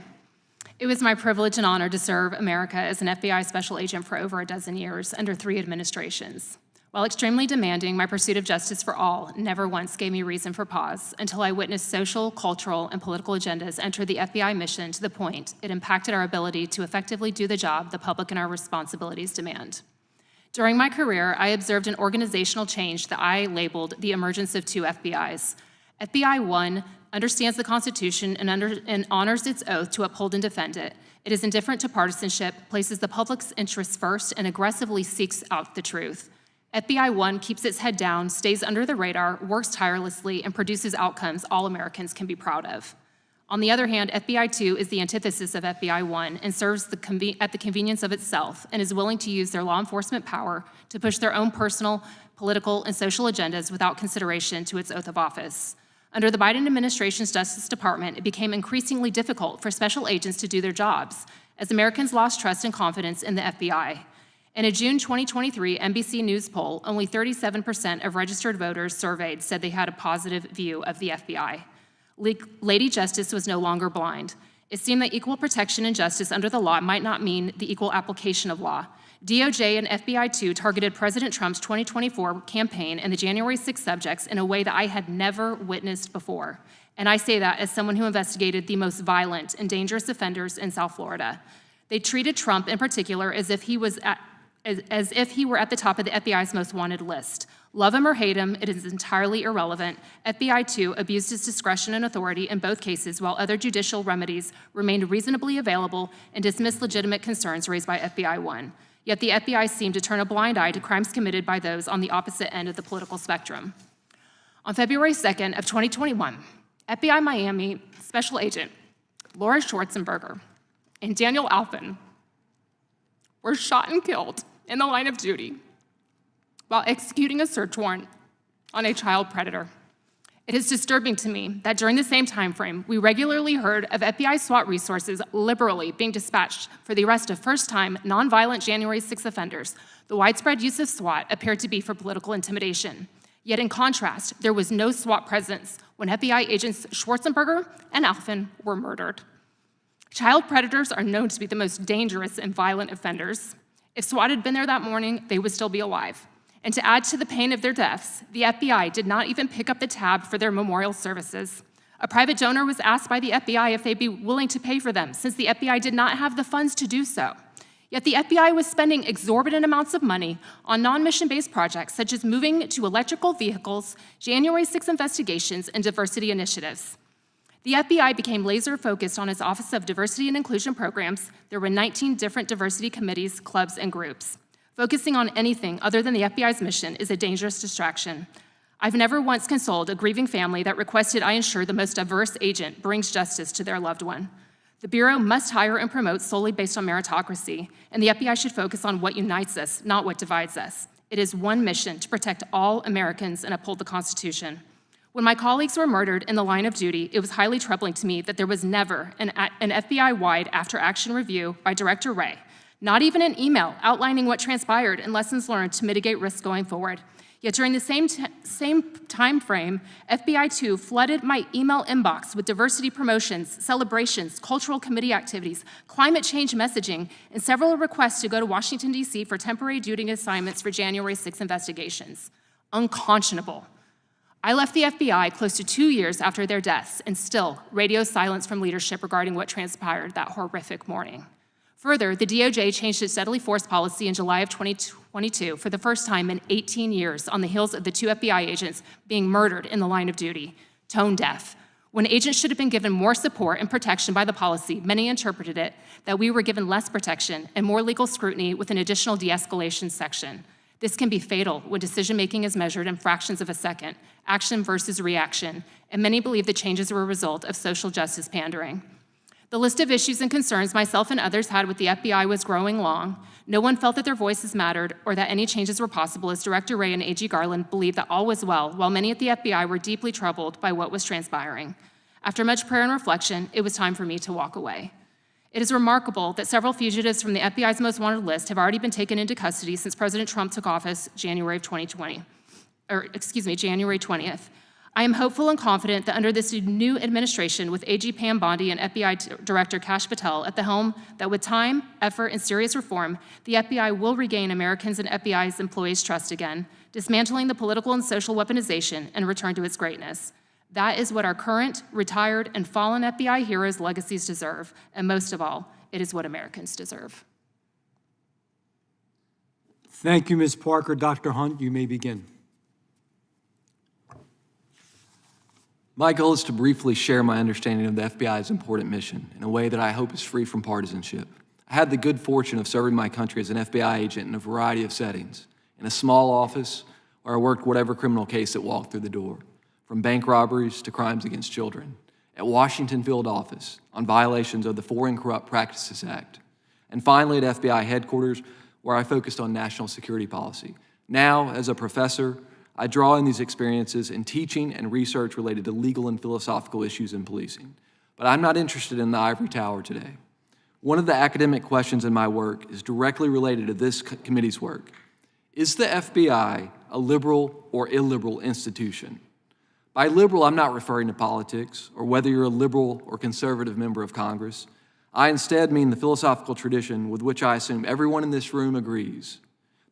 It was my privilege and honor to serve America as an FBI special agent for over a dozen years under 3 administrations. While extremely demanding, my pursuit of justice for all never once gave me reason for pause until I witnessed social, cultural, and political agendas enter the FBI mission to the point it impacted our ability to effectively do the job the public and our responsibilities demand. During my career, I observed an organizational change that I labeled the emergence of 2 FBIs. FBI 1 understands the Constitution and honors its oath to uphold and defend it. It is indifferent to partisanship, places the public's interests first, and aggressively seeks out the truth. FBI 1 keeps its head down, stays under the radar, works tirelessly, and produces outcomes all Americans can be proud of. On the other hand, FBI 2 is the antithesis of FBI 1 and serves at the convenience of itself and is willing to use their law enforcement power to push their own personal, political, and social agendas without consideration to its oath of office. Under the Biden administration's Justice Department, it became increasingly difficult for special agents to do their jobs as Americans lost trust and confidence in the FBI. In a June 2023 NBC News poll, only 37% of registered voters surveyed said they had a positive view of the FBI. Lady Justice was no longer blind. It seemed that equal protection and justice under the law might not mean the equal application of law. DOJ and FBI 2 targeted President Trump's 2024 campaign and the January 6 subjects in a way that I had never witnessed before. And I say that as someone who investigated the most violent and dangerous offenders in South Florida. They treated Trump in particular as if he were at the top of the FBI's most wanted list. Love him or hate him, it is entirely irrelevant. FBI, too, abused its discretion and authority in both cases, while other judicial remedies remained reasonably available and dismissed legitimate concerns raised by FBI 1. Yet the FBI seemed to turn a blind eye to crimes committed by those on the opposite end of the political spectrum. On February 2nd of 2021, FBI Miami Special Agent Laura Schwarzenberger and Daniel Alvin were shot and killed in the line of duty while executing a search warrant on a child predator. It is disturbing to me that during the same time frame, we regularly heard of FBI SWAT resources liberally being dispatched for the arrest of first-time, nonviolent January 6 offenders. The widespread use of SWAT appeared to be for political intimidation. Yet in contrast, there was no SWAT presence when FBI agents Schwarzenberger and Alvin were murdered. Child predators are known to be the most dangerous and violent offenders. If SWAT had been there that morning, they would still be alive. And to add to the pain of their deaths, the FBI did not even pick up the tab for their memorial services. A private donor was asked by the FBI if they'd be willing to pay for them, since the FBI did not have the funds to do so. Yet the FBI was spending exorbitant amounts of money on non-mission-based projects, such as moving to electrical vehicles, January 6 investigations, and diversity initiatives. The FBI became laser-focused on its Office of Diversity and Inclusion Programs. There were 19 different diversity committees, clubs, and groups. Focusing on anything other than the FBI's mission is a dangerous distraction. I've never once consoled a grieving family that requested I ensure the most diverse agent brings justice to their loved one. The Bureau must hire and promote solely based on meritocracy, and the FBI should focus on what unites us, not what divides us. It is one mission to protect all Americans and uphold the Constitution. When my colleagues were murdered in the line of duty, it was highly troubling to me that there was never an FBI-wide after-action review by Director Wray, not even an email outlining what transpired and lessons learned to mitigate risks going forward. Yet during the same time frame, FBI 2 flooded my email inbox with diversity promotions, celebrations, cultural committee activities, climate change messaging, and several requests to go to Washington, D.C. for temporary duty assignments for January 6 investigations. Unconscionable. I left the FBI close to 2 years after their deaths, and still, radio silence from leadership regarding what transpired that horrific morning. Further, the DOJ changed its deadly force policy in July of 2022 for the first time in 18 years on the heels of the 2 FBI agents being murdered in the line of duty. Tone deaf. When agents should have been given more support and protection by the policy, many interpreted it that we were given less protection and more legal scrutiny with an additional de-escalation section. This can be fatal when decision-making is measured in fractions of a second, action versus reaction, and many believe the changes were a result of social justice pandering. The list of issues and concerns myself and others had with the FBI was growing long. No one felt that their voices mattered or that any changes were possible, as Director Wray and AG Garland believed that all was well, while many at the FBI were deeply troubled by what was transpiring. After much prayer and reflection, it was time for me to walk away. It is remarkable that several fugitives from the FBI's most wanted list have already been taken into custody since President Trump took office January 20th. I am hopeful and confident that under this new administration with AG Pam Bondi and FBI Director Kash Patel at the helm, that with time, effort, and serious reform, the FBI will regain Americans and FBI's employees' trust again, dismantling the political and social weaponization and return to its greatness. That is what our current, retired, and fallen FBI heroes' legacies deserve, and most of all, it is what Americans deserve. Thank you, Ms. Parker. Dr. Hunt, you may begin. My goal is to briefly share my understanding of the FBI's important mission in a way that I hope is free from partisanship. I had the good fortune of serving my country as an FBI agent in a variety of settings, in a small office where I worked whatever criminal case that walked through the door, from bank robberies to crimes against children, at Washington field office on violations of the Foreign Corrupt Practices Act, and finally at FBI headquarters where I focused on national security policy. Now, as a professor, I draw on these experiences in teaching and research related to legal and philosophical issues in policing. But I'm not interested in the ivory tower today. One of the academic questions in my work is directly related to this committee's work. Is the FBI a liberal or illiberal institution? By liberal, I'm not referring to politics or whether you're a liberal or conservative member of Congress. I instead mean the philosophical tradition with which I assume everyone in this room agrees.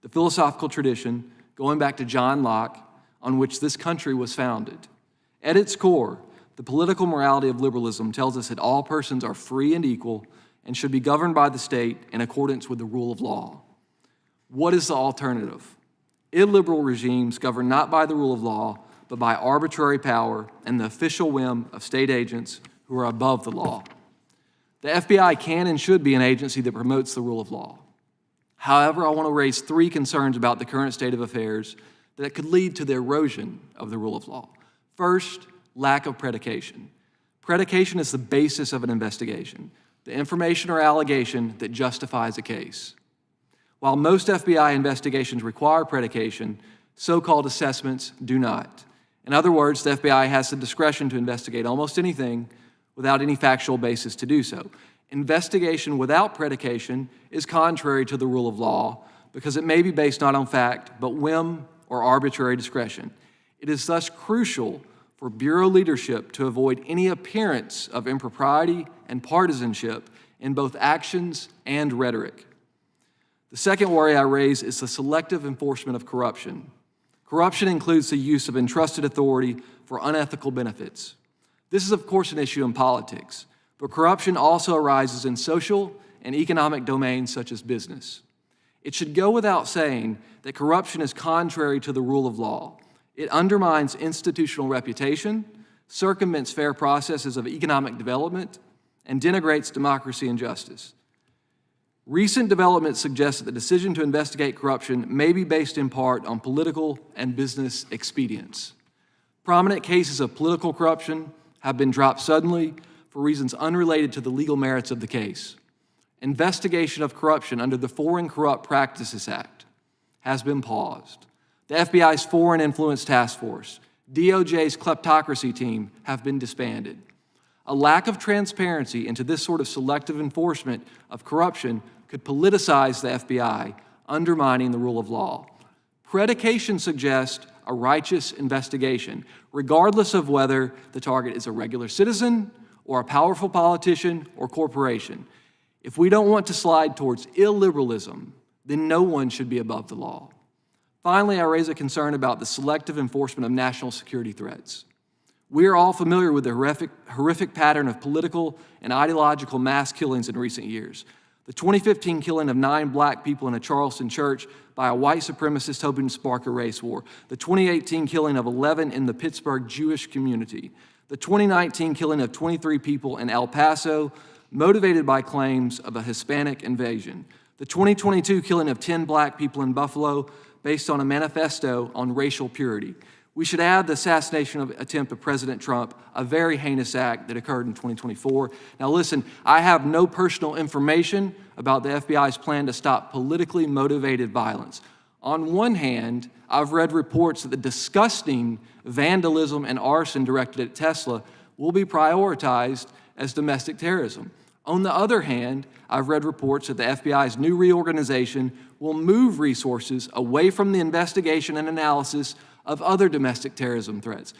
The philosophical tradition going back to John Locke, on which this country was founded. At its core, the political morality of liberalism tells us that all persons are free and equal and should be governed by the state in accordance with the rule of law. What is the alternative? Illiberal regimes governed not by the rule of law, but by arbitrary power and the official whim of state agents who are above the law. The FBI can and should be an agency that promotes the rule of law. However, I want to raise 3 concerns about the current state of affairs that could lead to the erosion of the rule of law. First, lack of predication. Predication is the basis of an investigation, the information or allegation that justifies a case. While most FBI investigations require predication, so-called assessments do not. In other words, the FBI has the discretion to investigate almost anything without any factual basis to do so. Investigation without predication is contrary to the rule of law because it may be based not on fact, but whim or arbitrary discretion. It is thus crucial for Bureau leadership to avoid any appearance of impropriety and partisanship in both actions and rhetoric. The second worry I raise is the selective enforcement of corruption. Corruption includes the use of entrusted authority for unethical benefits. This is, of course, an issue in politics, but corruption also arises in social and economic domains such as business. It should go without saying that corruption is contrary to the rule of law. It undermines institutional reputation, circumvents fair processes of economic development, and denigrates democracy and justice. Recent developments suggest that the decision to investigate corruption may be based in part on political and business expedience. Prominent cases of political corruption have been dropped suddenly for reasons unrelated to the legal merits of the case. Investigation of corruption under the Foreign Corrupt Practices Act has been paused. The FBI's Foreign Influence Task Force, DOJ's kleptocracy team have been disbanded. A lack of transparency into this sort of selective enforcement of corruption could politicize the FBI, undermining the rule of law. Predication suggests a righteous investigation, regardless of whether the target is a regular citizen or a powerful politician or corporation. If we don't want to slide towards illiberalism, then no one should be above the law. Finally, I raise a concern about the selective enforcement of national security threats. We are all familiar with the horrific pattern of political and ideological mass killings in recent years. The 2015 killing of 9 black people in a Charleston church by a white supremacist hoping to spark a race war. The 2018 killing of 11 in the Pittsburgh Jewish community. The 2019 killing of 23 people in El Paso, motivated by claims of a Hispanic invasion. The 2022 killing of 10 black people in Buffalo based on a manifesto on racial purity. We should add the assassination attempt of President Trump, a very heinous act that occurred in 2024. Now listen, I have no personal information about the FBI's plan to stop politically motivated violence. On one hand, I've read reports that the disgusting vandalism and arson directed at Tesla will be prioritized as domestic terrorism. On the other hand, I've read reports that the FBI's new reorganization will move resources away from the investigation and analysis of other domestic terrorism threats.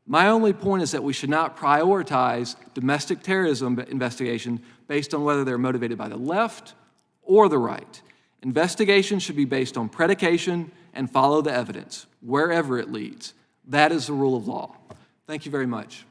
My only point is that we should not prioritize domestic terrorism investigation based on whether they're motivated by the left or the right. Investigations should be based on predication and follow the evidence, wherever it leads. That is the rule of law. Thank you very much.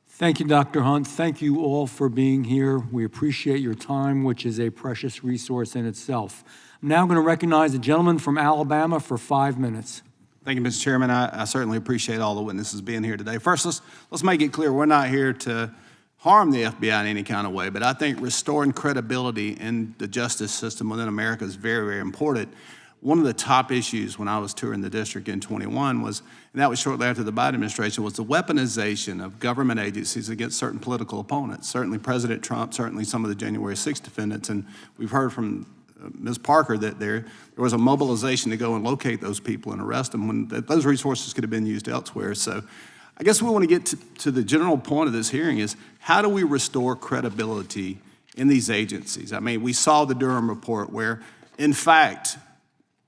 Thank you, Dr. Hunt. Thank you all for being here. We appreciate your time, which is a precious resource in itself. I'm now going to recognize the gentleman from Alabama for 5 minutes. Thank you, Mr. Chairman. I certainly appreciate all the witnesses being here today. First, let's make it clear, we're not here to harm the FBI in any kind of way, but I think restoring credibility in the justice system within America is very, very important. One of the top issues when I was touring the district in 21 was, and that was shortly after the Biden administration, was the weaponization of government agencies against certain political opponents. Certainly President Trump, certainly some of the January 6th defendants, and we've heard from Ms. Parker that there was a mobilization to go and locate those people and arrest them when those resources could have been used elsewhere. So I guess we want to get to the general point of this hearing is how do we restore credibility in these agencies? I mean, we saw the Durham report where, in fact,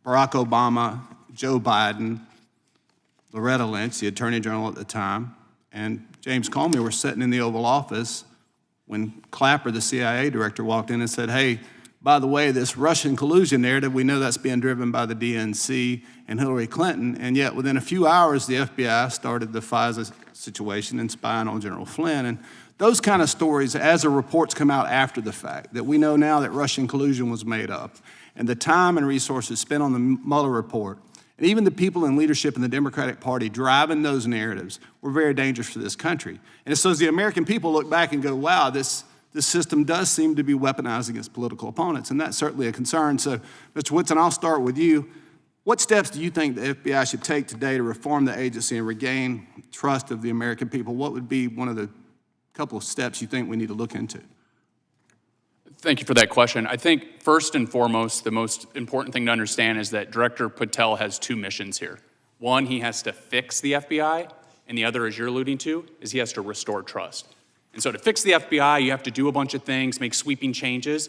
Barack Obama, Joe Biden, Loretta Lynch, the Attorney General at the time, and James Comey were sitting in the Oval Office when Clapper, the CIA director, walked in and said, hey, by the way, this Russian collusion narrative, we know that's being driven by the DNC and Hillary Clinton, and yet within a few hours, the FBI started the FISA situation and spying on General Flynn. And Those kind of stories, as the reports come out after the fact, that we know now that Russian collusion was made up, and the time and resources spent on the Mueller report, and even the people in leadership in the Democratic Party driving those narratives were very dangerous for this country. And so as the American people look back and go, wow, this system does seem to be weaponized against political opponents, and that's certainly a concern. So, Mr. Whitson, I'll start with you. What steps do you think the FBI should take today to reform the agency and regain trust of the American people? What would be one of the couple of steps you think we need to look into? Thank you for that question. I think first and foremost, the most important thing to understand is that Director Patel has two missions here. One, he has to fix the FBI, and the other, as you're alluding to, is he has to restore trust. And so to fix the FBI, you have to do a bunch of things, make sweeping changes,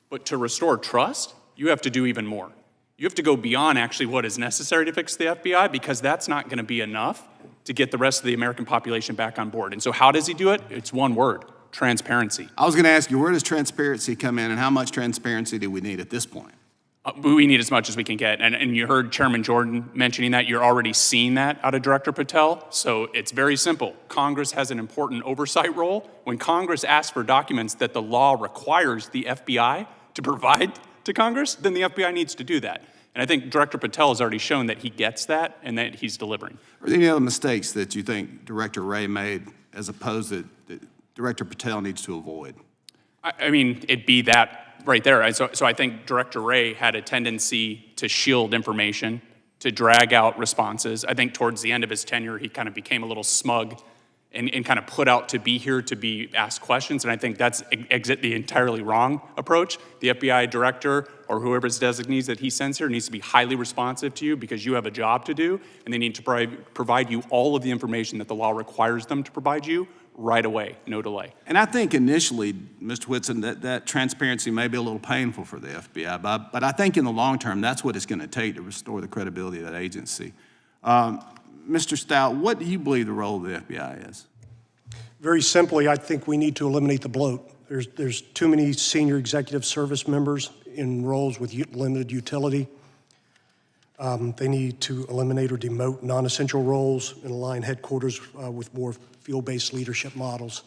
but to restore trust, you have to do even more. You have to go beyond actually what is necessary to fix the FBI, because that's not going to be enough to get the rest of the American population back on board. And so how does he do it? It's one word: transparency. I was going to ask you, where does transparency come in, and how much transparency do we need at this point? We need as much as we can get. And you heard Chairman Jordan mentioning that. You're already seeing that out of Director Patel. So it's very simple. Congress has an important oversight role. When Congress asks for documents that the law requires the FBI to provide to Congress, then the FBI needs to do that. And I think Director Patel has already shown that he gets that and that he's delivering. Are there any other mistakes that you think Director Wray made as opposed that Director Patel needs to avoid? I mean, it'd be that right there. So I think Director Wray had a tendency to shield information, to drag out responses. I think towards the end of his tenure, he kind of became a little smug and kind of put out to be here to be asked questions. And I think that's the entirely wrong approach. The FBI director or whoever's designees that he sends here needs to be highly responsive to you, because you have a job to do, and they need to provide you all of the information that the law requires them to provide you right away, no delay. And I think initially, Mr. Whitson, that transparency may be a little painful for the FBI, but I think in the long term, that's what it's going to take to restore the credibility of that agency. Mr. Stout, what do you believe the role of the FBI is? Very simply, I think we need to eliminate the bloat. There's too many senior executive service members in roles with limited utility. They need to eliminate or demote non-essential roles and align headquarters with more field-based leadership models.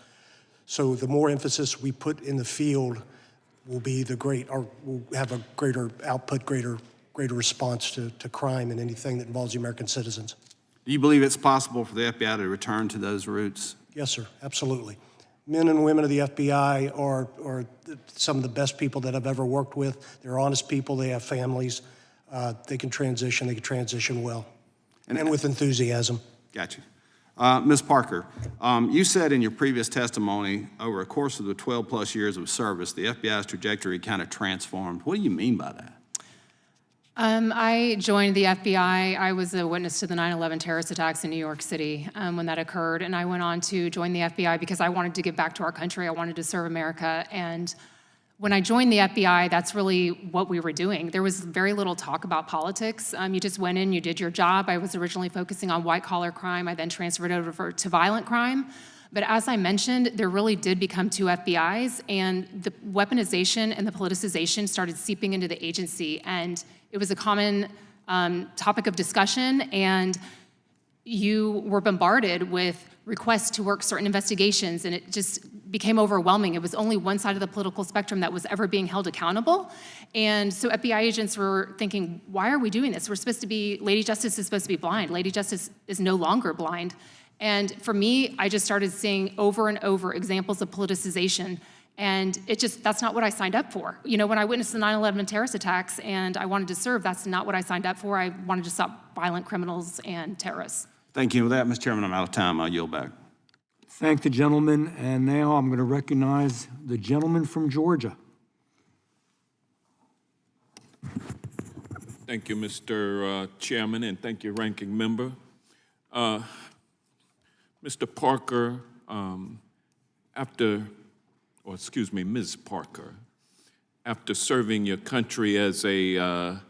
So the more emphasis we put in the field will be will have a greater output, greater response to crime and anything that involves the American citizens. Do you believe it's possible for the FBI to return to those roots? Yes, sir, absolutely. Men and women of the FBI are some of the best people that I've ever worked with. They're honest people, they have families. They can transition well, and with enthusiasm. Gotcha. Ms. Parker, you said in your previous testimony, over a course of the 12-plus years of service, the FBI's trajectory kind of transformed. What do you mean by that? I joined the FBI. I was a witness to the 9/11 terrorist attacks in New York City when that occurred, and I went on to join the FBI because I wanted to give back to our country. I wanted to serve America, and when I joined the FBI, that's really what we were doing. There was very little talk about politics. You just went in, you did your job. I was originally focusing on white-collar crime. I then transferred over to violent crime. But as I mentioned, there really did become two FBIs, and the weaponization and the politicization started seeping into the agency, and it was a common topic of discussion, and you were bombarded with requests to work certain investigations, and it just became overwhelming. It was only one side of the political spectrum that was ever being held accountable. And so FBI agents were thinking, why are we doing this? Lady Justice is supposed to be blind. Lady Justice is no longer blind. And for me, I just started seeing over and over examples of politicization. And that's not what I signed up for. You know, when I witnessed the 9/11 terrorist attacks and I wanted to serve, that's not what I signed up for. I wanted to stop violent criminals and terrorists. Thank you. With that, Mr. Chairman, I'm out of time. I'll yield back. Thank the gentleman, and now I'm going to recognize the gentleman from Georgia. Thank you, Mr. Chairman, and thank you, Ranking Member. Mr. Parker, Ms. Parker, after serving your country as a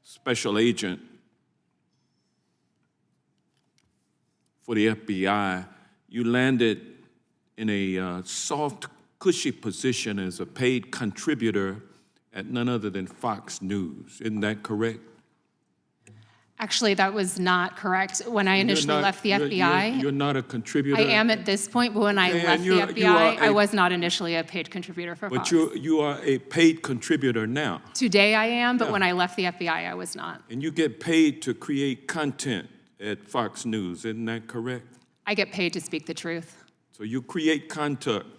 special agent for the FBI, you landed in a soft, cushy position as a paid contributor at none other than Fox News. Isn't that correct? Actually, that was not correct. When I initially left the FBI, You're not a contributor? I am at this point, but when I Okay, left and the you are FBI, I was not initially a paid contributor for But Fox. you are a paid contributor now, Today I am, but Yeah. when I left the FBI, I was not. and you get paid to create content at Fox News, isn't that correct? I get paid to speak the truth. So you create content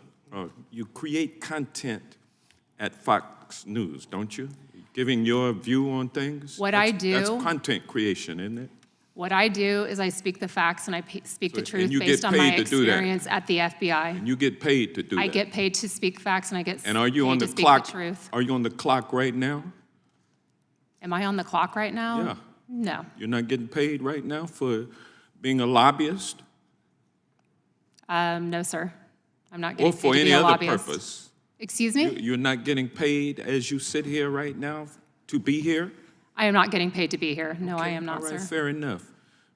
at Fox News, don't you? Giving your view on things? What I do- That's content creation, isn't it? What I do is I speak the facts and I speak the So- truth and you based get on my paid to do that. experience at the FBI. And you get paid to do that. I get paid to speak facts and I get And are you paid on to the speak clock? the truth. Are you on the clock right now? Am I on the clock right now? Yeah. No. You're not getting paid right now for being a lobbyist No, sir. I'm not getting or paid for to any be a other lobbyist. purpose? Excuse me? You're not getting paid as you sit here right now to be here? I am not getting paid to be here. No, I Okay, am not, all right, sir. fair enough.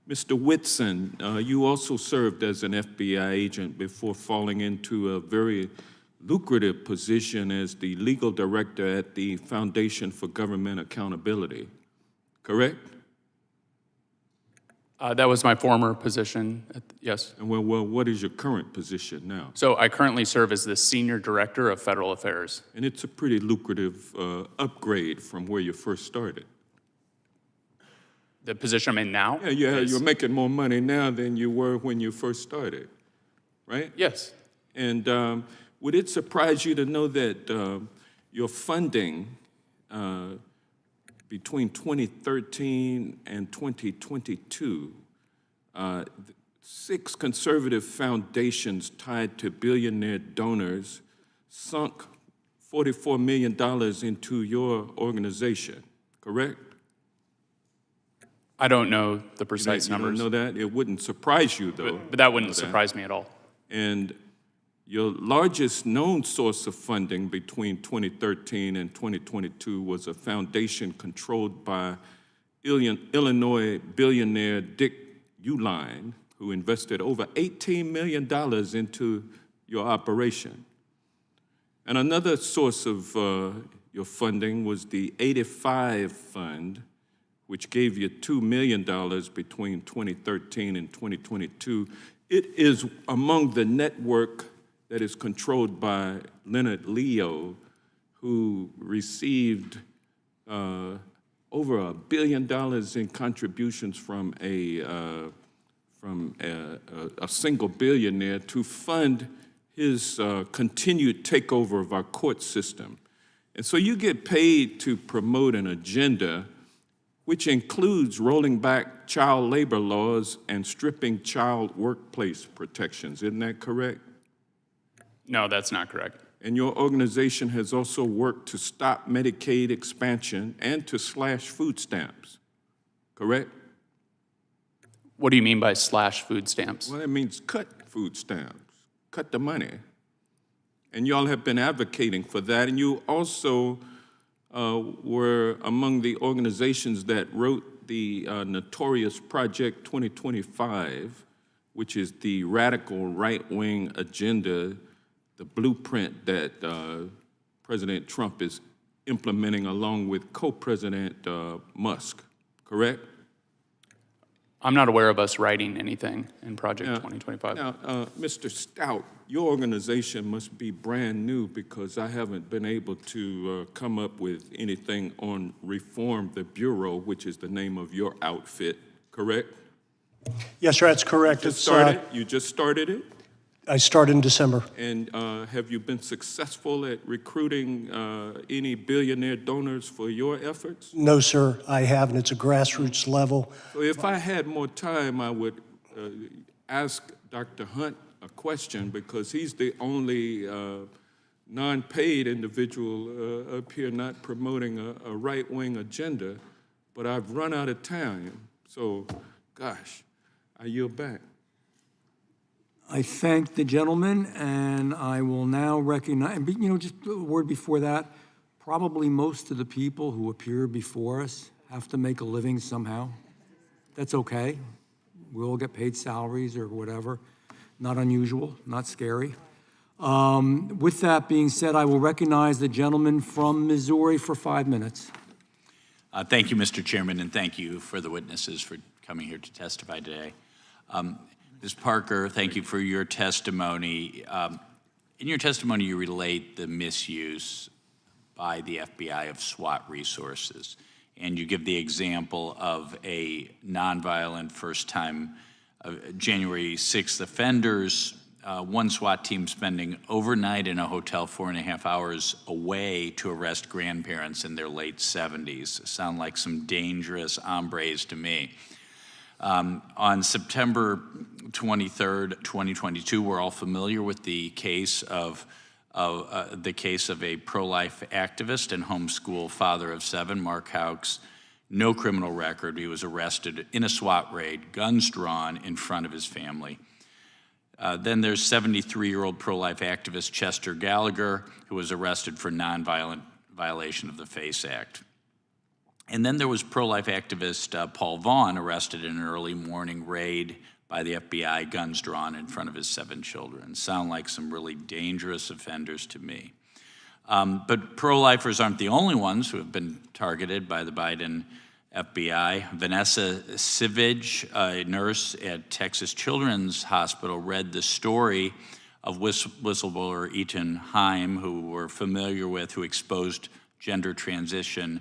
Mr. Whitson, you also served as an FBI agent before falling into a very lucrative position as the legal director at the Foundation for Government Accountability, correct? That was my former position, yes. And well, what is your current position now? So I currently serve as the Senior Director of Federal Affairs. And it's a pretty lucrative upgrade from where you first started. The position I'm in now? Yeah, is- you're making more money now than you were when you first started, right? Yes. And would it surprise you to know that your funding between 2013 and 2022, 6 conservative foundations tied to billionaire donors sunk $44 million into your organization, correct? I don't know the precise You numbers, don't know that? It wouldn't surprise you, though. but that wouldn't to know surprise me at all. And your largest known source of funding between 2013 and 2022 was a foundation controlled by Illinois billionaire Dick Uihlein, who invested over $18 million into your operation. And another source of your funding was the 85 Fund, which gave you $2 million between 2013 and 2022. It is among the network that is controlled by Leonard Leo, who received over $1 billion in contributions from a single billionaire to fund his continued takeover of our court system. And so you get paid to promote an agenda which includes rolling back child labor laws and stripping child workplace protections. Isn't that correct? No, that's not correct. And your organization has also worked to stop Medicaid expansion and to slash food stamps, correct? What do you mean by slash food stamps? Well, that means cut food stamps, cut the money. And y'all have been advocating for that. And you also were among the organizations that wrote the notorious Project 2025, which is the radical right-wing agenda, the blueprint that President Trump is implementing along with co-president Musk, correct? I'm not aware of us writing anything in Project 2025. Now, Mr. Stout, your organization must be brand new because I haven't been able to come up with anything on Reform the Bureau, which is the name of your outfit, correct? Yes, sir, that's correct. You just started it? I started in December. And have you been successful at recruiting any billionaire donors for your efforts? No, sir, I haven't. It's a grassroots level. So if I had more time, I would ask Dr. Hunt a question because he's the only non-paid individual up here not promoting a right-wing agenda, but I've run out of time. So, gosh, I yield back. I thank the gentleman, and I will now recognize, just a word before that, probably most of the people who appear before us have to make a living somehow. That's okay. We all get paid salaries or whatever. Not unusual, not scary. With that being said, I will recognize the gentleman from Missouri for 5 minutes. Thank you, Mr. Chairman, and thank you for the witnesses for coming here to testify today. Ms. Parker, thank you for your testimony. In your testimony, you relate the misuse by the FBI of SWAT resources, and you give the example of a nonviolent first-time January 6th offenders, one SWAT team spending overnight in a hotel 4.5 hours away to arrest grandparents in their late 70s. Sound like some dangerous hombres to me. On September 23rd, 2022, we're all familiar with the case of a pro-life activist and homeschool father of 7, Mark Houck's. No criminal record. He was arrested in a SWAT raid, guns drawn in front of his family. Then there's 73-year-old pro-life activist Chester Gallagher, who was arrested for nonviolent violation of the FACE Act. And then there was pro-life activist Paul Vaughn, arrested in an early morning raid by the FBI, guns drawn in front of his 7 children. Sound like some really dangerous offenders to me. But pro-lifers aren't the only ones who have been targeted by the Biden FBI. Vanessa Sivage, a nurse at Texas Children's Hospital, read the story of whistleblower Ethan Heim, who we're familiar with, who exposed gender transition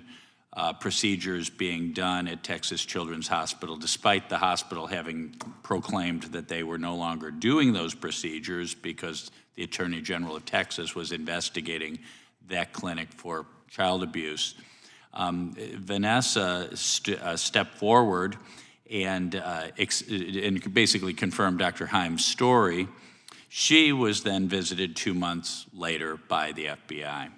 procedures being done at Texas Children's Hospital, despite the hospital having proclaimed that they were no longer doing those procedures because the Attorney General of Texas was investigating that clinic for child abuse. Vanessa stepped forward and basically confirmed Dr. Heim's story. She was then visited 2 months later by the FBI.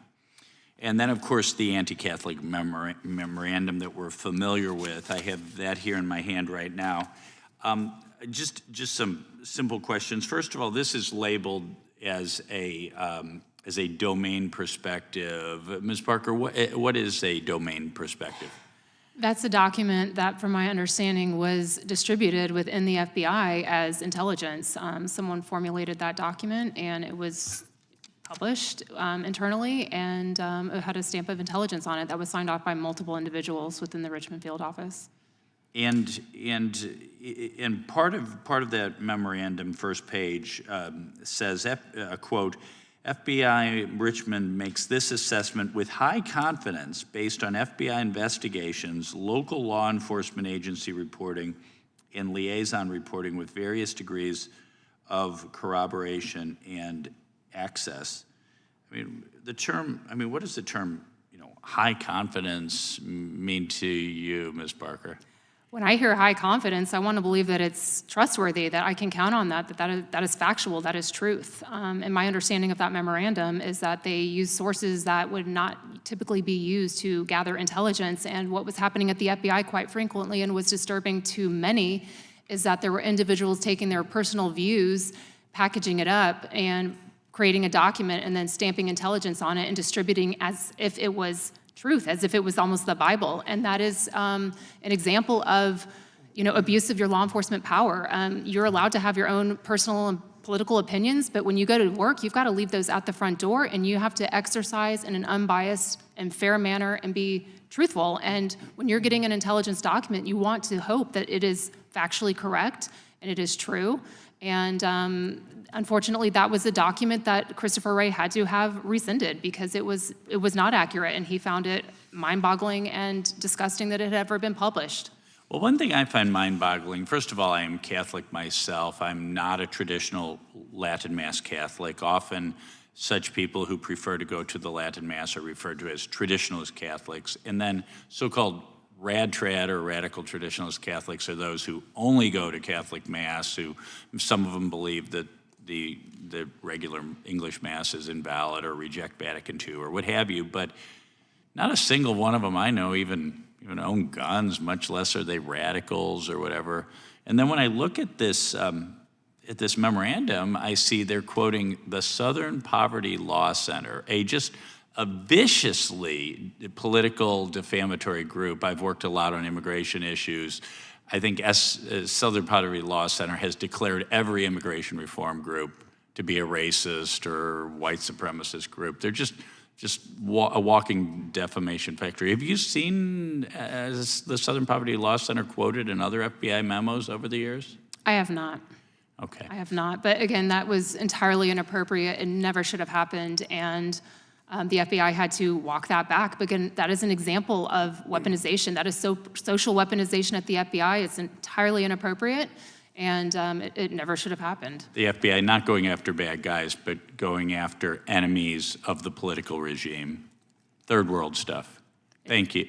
And then, of course, the anti-Catholic memorandum that we're familiar with. I have that here in my hand right now. Just some simple questions. First of all, this is labeled as a domain perspective. Ms. Parker, what is a domain perspective? That's a document that, from my understanding, was distributed within the FBI as intelligence. Someone formulated that document, and it was published internally, and it had a stamp of intelligence on it that was signed off by multiple individuals within the Richmond field office. And part of that memorandum, first page, says, quote, FBI Richmond makes this assessment with high confidence based on FBI investigations, local law enforcement agency reporting, and liaison reporting with various degrees of corroboration and access. What does the term, high confidence mean to you, Ms. Parker? When I hear high confidence, I want to believe that it's trustworthy, that I can count on that is factual, that is truth. And my understanding of that memorandum is that they use sources that would not typically be used to gather intelligence. And what was happening at the FBI quite frequently and was disturbing to many is that there were individuals taking their personal views, packaging it up, and creating a document and then stamping intelligence on it and distributing as if it was truth, as if it was almost the Bible. And that is an example of, abuse of your law enforcement power. You're allowed to have your own personal and political opinions, but when you go to work, you've got to leave those at the front door, and you have to exercise in an unbiased and fair manner and be truthful. And when you're getting an intelligence document, you want to hope that it is factually correct and it is true. And unfortunately, that was a document that Christopher Wray had to have rescinded because it was not accurate, and he found it mind-boggling and disgusting that it had ever been published. Well, one thing I find mind-boggling, first of all, I am Catholic myself. I'm not a traditional Latin Mass Catholic. Often, such people who prefer to go to the Latin Mass are referred to as traditionalist Catholics. And then so-called rad-trad or radical traditionalist Catholics are those who only go to Catholic Mass, who some of them believe that the regular English Mass is invalid or reject Vatican II or what have you, but not a single one of them I know even own guns, much less are they radicals or whatever. And then when I look at this memorandum, I see they're quoting the Southern Poverty Law Center, a viciously political defamatory group. I've worked a lot on immigration issues. I think Southern Poverty Law Center has declared every immigration reform group to be a racist or white supremacist group. just a walking defamation factory. Have you seen the Southern Poverty Law Center quoted in other FBI memos over the years? I have not. Okay. I have not. But again, that was entirely inappropriate and never should have happened. And the FBI had to walk that back. But again, that is an example of weaponization. That is social weaponization at the FBI. It's entirely inappropriate, and it never should have happened. The FBI not going after bad guys, but going after enemies of the political regime. Third world stuff. Thank you.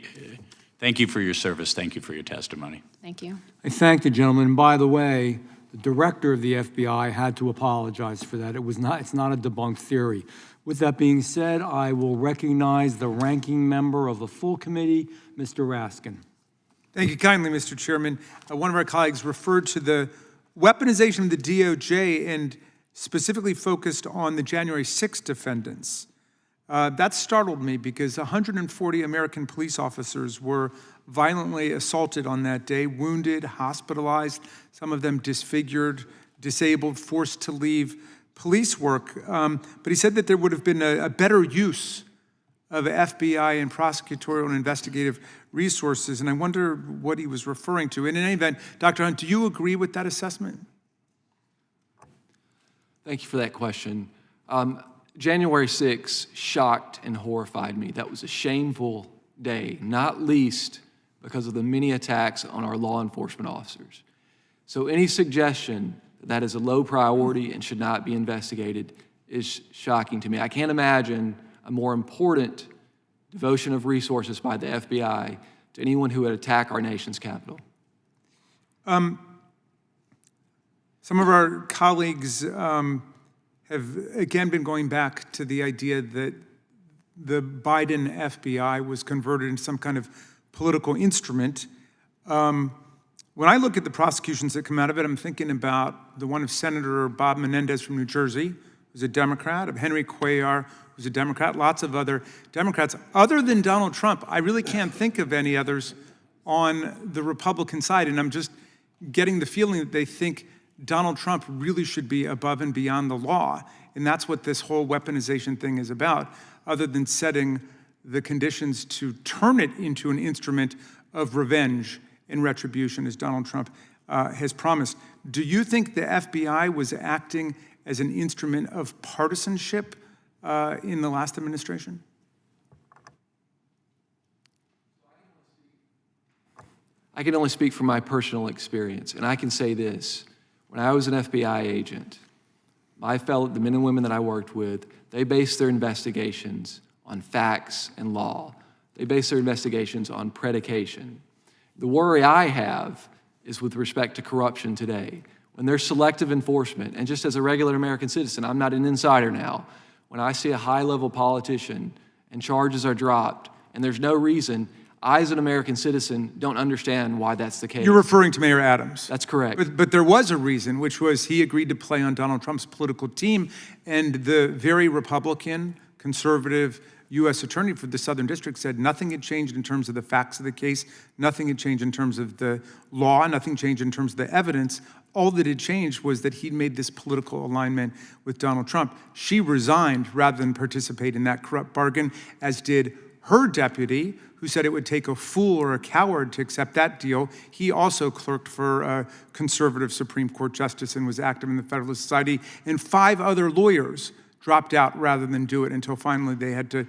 Thank you for your service. Thank you for your testimony. Thank you. I thank the gentleman. By the way, the director of the FBI had to apologize for that. It's not a debunked theory. With that being said, I will recognize the ranking member of the full committee, Mr. Raskin. Thank you kindly, Mr. Chairman. One of our colleagues referred to the weaponization of the DOJ and specifically focused on the January 6th defendants. That startled me because 140 American police officers were violently assaulted on that day, wounded, hospitalized, some of them disfigured, disabled, forced to leave police work. But he said that there would have been a better use of FBI and prosecutorial and investigative resources, and I wonder what he was referring to. And in any event, Dr. Hunt, do you agree with that assessment? Thank you for that question. January 6th shocked and horrified me. That was a shameful day, not least because of the many attacks on our law enforcement officers. So any suggestion that is a low priority and should not be investigated is shocking to me. I can't imagine a more important devotion of resources by the FBI to anyone who would attack our nation's capital. Some of our colleagues have again been going back to the idea that the Biden FBI was converted into some kind of political instrument. When I look at the prosecutions that come out of it, I'm thinking about the one of Senator Bob Menendez from New Jersey, who's a Democrat, of Henry Cuellar, who's a Democrat, lots of other Democrats. Other than Donald Trump, I really can't think of any others on the Republican side, and I'm just getting the feeling that they think Donald Trump really should be above and beyond the law, and that's what this whole weaponization thing is about, other than setting the conditions to turn it into an instrument of revenge and retribution, as Donald Trump has promised. Do you think the FBI was acting as an instrument of partisanship in the last administration? I can only speak from my personal experience, and I can say this. When I was an FBI agent, the men and women that I worked with, they based their investigations on facts and law. They based their investigations on predication. The worry I have is with respect to corruption today. When there's selective enforcement, and just as a regular American citizen, I'm not an insider now, when I see a high-level politician and charges are dropped and there's no reason, I, as an American citizen, don't understand why that's the case. You're referring to Mayor Adams. That's correct. But there was a reason, which was he agreed to play on Donald Trump's political team, and the very Republican, conservative U.S. attorney for the Southern District said nothing had changed in terms of the facts of the case, nothing had changed in terms of the law, nothing changed in terms of the evidence. All that had changed was that he'd made this political alignment with Donald Trump. She resigned rather than participate in that corrupt bargain, as did her deputy, who said it would take a fool or a coward to accept that deal. He also clerked for a conservative Supreme Court justice and was active in the Federalist Society. And 5 other lawyers dropped out rather than do it until finally they had to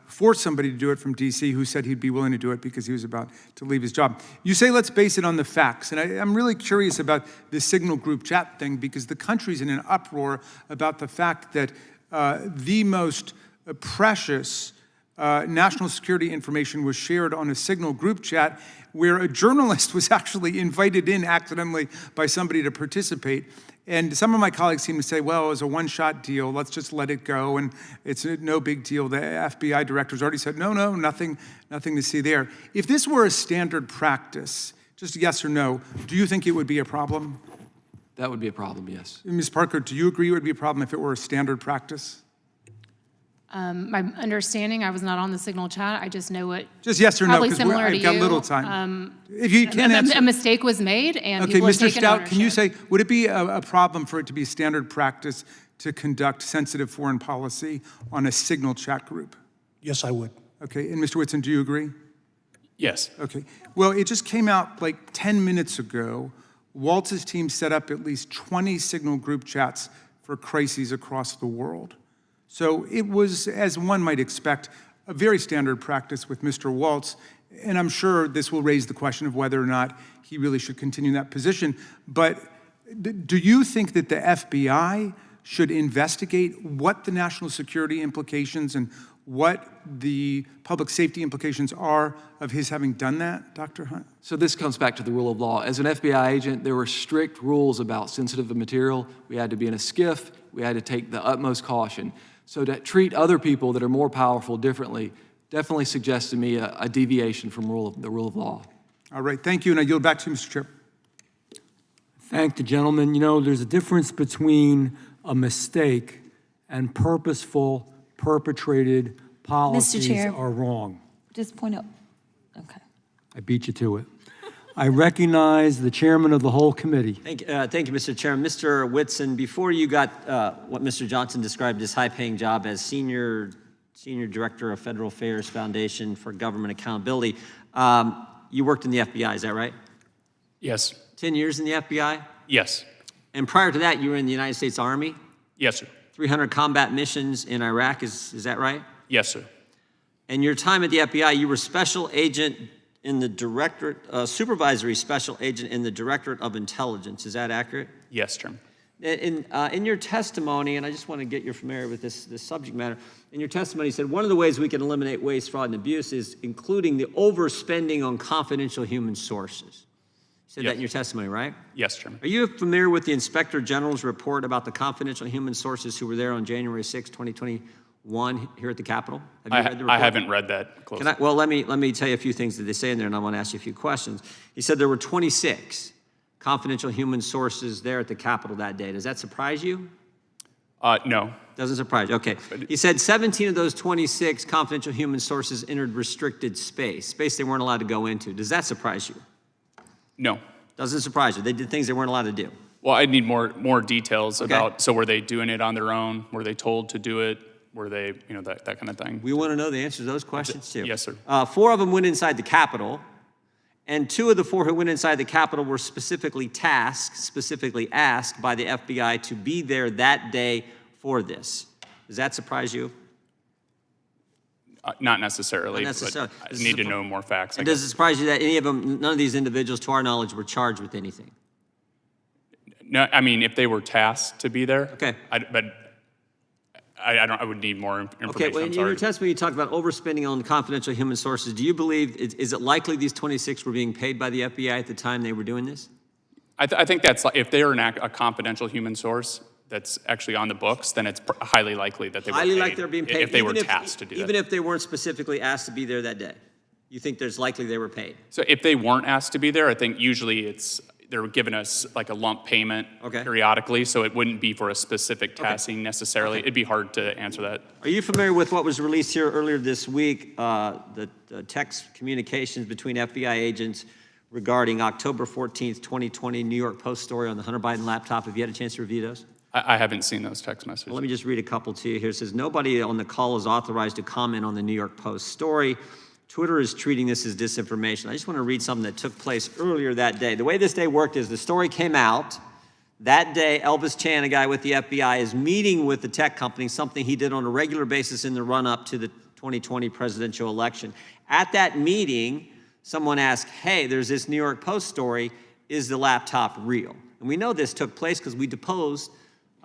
force somebody to do it from D.C. who said he'd be willing to do it because he was about to leave his job. You say let's base it on the facts. And I'm really curious about this Signal group chat thing because the country's in an uproar about the fact that the most precious national security information was shared on a Signal group chat where a journalist was actually invited in accidentally by somebody to participate. And some of my colleagues seem to say, well, it was a one-shot deal, let's just let it go, and it's no big deal. The FBI director's already said, no, nothing to see there. If this were a standard practice, just yes or no, do you think it would be a problem? That would be a problem, yes. Ms. Parker, do you agree it would be a problem if it were a standard practice? My understanding, I was not on the Signal chat. I just know it. Just yes or no, probably because similar I've to got you. little time. If you can't answer. A mistake was made, and Okay, people have Mr. taken Stout, ownership. can you say, would it be a problem for it to be standard practice to conduct sensitive foreign policy on a signal chat group? Yes, I would. Okay, and Mr. Whitson, do you agree? Yes. Okay. Well, it just came out like 10 minutes ago. Waltz's team set up at least 20 signal group chats for crises across the world. So it was, as one might expect, a very standard practice with Mr. Waltz, and I'm sure this will raise the question of whether or not he really should continue in that position. But do you think that the FBI should investigate what the national security implications and what the public safety implications are of his having done that, Dr. Hunt? So this comes back to the rule of law. As an FBI agent, there were strict rules about sensitive material. We had to be in a skiff. We had to take the utmost caution. So to treat other people that are more powerful differently definitely suggests to me a deviation from the rule of law. All right, thank you, and I yield back to you, Mr. Chair. Thank the gentleman. You know, there's a difference between a mistake and purposeful, perpetrated policies Chair. are wrong. Just point out, okay. I beat you to it. I recognize the chairman of the whole committee. Thank you, Mr. Chairman. Mr. Whitson, before you got what Mr. Johnson described as high-paying job as Senior Director of Federal Affairs Foundation for Government Accountability, you worked in the FBI, is that right? Yes. 10 years in the FBI? Yes. And prior to that, you were in the United States Army? Yes, sir. 300 combat missions in Iraq, is that right? Yes, sir. And your time at the FBI, you were special agent in the Directorate, supervisory special agent in the Directorate of Intelligence. Is that accurate? Yes, Chairman. In your testimony, and I just want to get you familiar with this subject matter, in your testimony you said one of the ways we can eliminate waste, fraud, and abuse is including the overspending on confidential human sources. You said Yes. that in your testimony, right? Yes, Chairman. Are you familiar with the Inspector General's report about the confidential human sources who were there on January 6, 2021 here at the Capitol? Have you read the report? I haven't read that closely. Well, let me tell you a few things that they say in there, and I want to ask you a few questions. He said there were 26 confidential human sources there at the Capitol that day. Does that surprise you? No. Doesn't surprise you. Okay. He said 17 of those 26 confidential human sources entered restricted space they weren't allowed to go into. Does that surprise you? No. Doesn't surprise you. They did things they weren't allowed to do. Well, I'd need more details Okay. about, so were they doing it on their own? Were they told to do it? Were they, that kind of thing? We want to know the answers to those questions too. Yes, sir. 4 of them went inside the Capitol, and 2 of the 4 who went inside the Capitol were specifically asked by the FBI to be there that day for this. Does that surprise you? Not necessarily, Not necessarily. but I need to know more facts. I And guess. does it surprise you that any of them, none of these individuals, to our knowledge, were charged with anything? No, I mean, if they were tasked to be there. Okay. I would need more information. Okay, well, I'm in sorry. your testimony, you talked about overspending on confidential human sources. Do you believe, is it likely these 26 were being paid by the FBI at the time they were doing this? I think that's, if they're a confidential human source that's actually on the books, then it's highly likely that they were paid. Highly likely they're being paid. If they were even tasked to do Even that. if they weren't specifically asked to be there that day? You think there's likely they were paid? So if they weren't asked to be there, I think usually they're giving us like a lump payment Okay. periodically, so it wouldn't be for a specific tasking necessarily. It'd be hard to answer that. Are you familiar with what was released here earlier this week, the text communications between FBI agents regarding October 14th, 2020 New York Post story on the Hunter Biden laptop? Have you had a chance to review those? I haven't seen those text messages. Well, let me just read a couple to you here. It says, nobody on the call is authorized to comment on the New York Post story. Twitter is treating this as disinformation. I just want to read something that took place earlier that day. The way this day worked is the story came out. That day, Elvis Chan, a guy with the FBI, is meeting with the tech company, something he did on a regular basis in the run-up to the 2020 presidential election. At that meeting, someone asked, hey, there's this New York Post story. Is the laptop real? And we know this took place because we deposed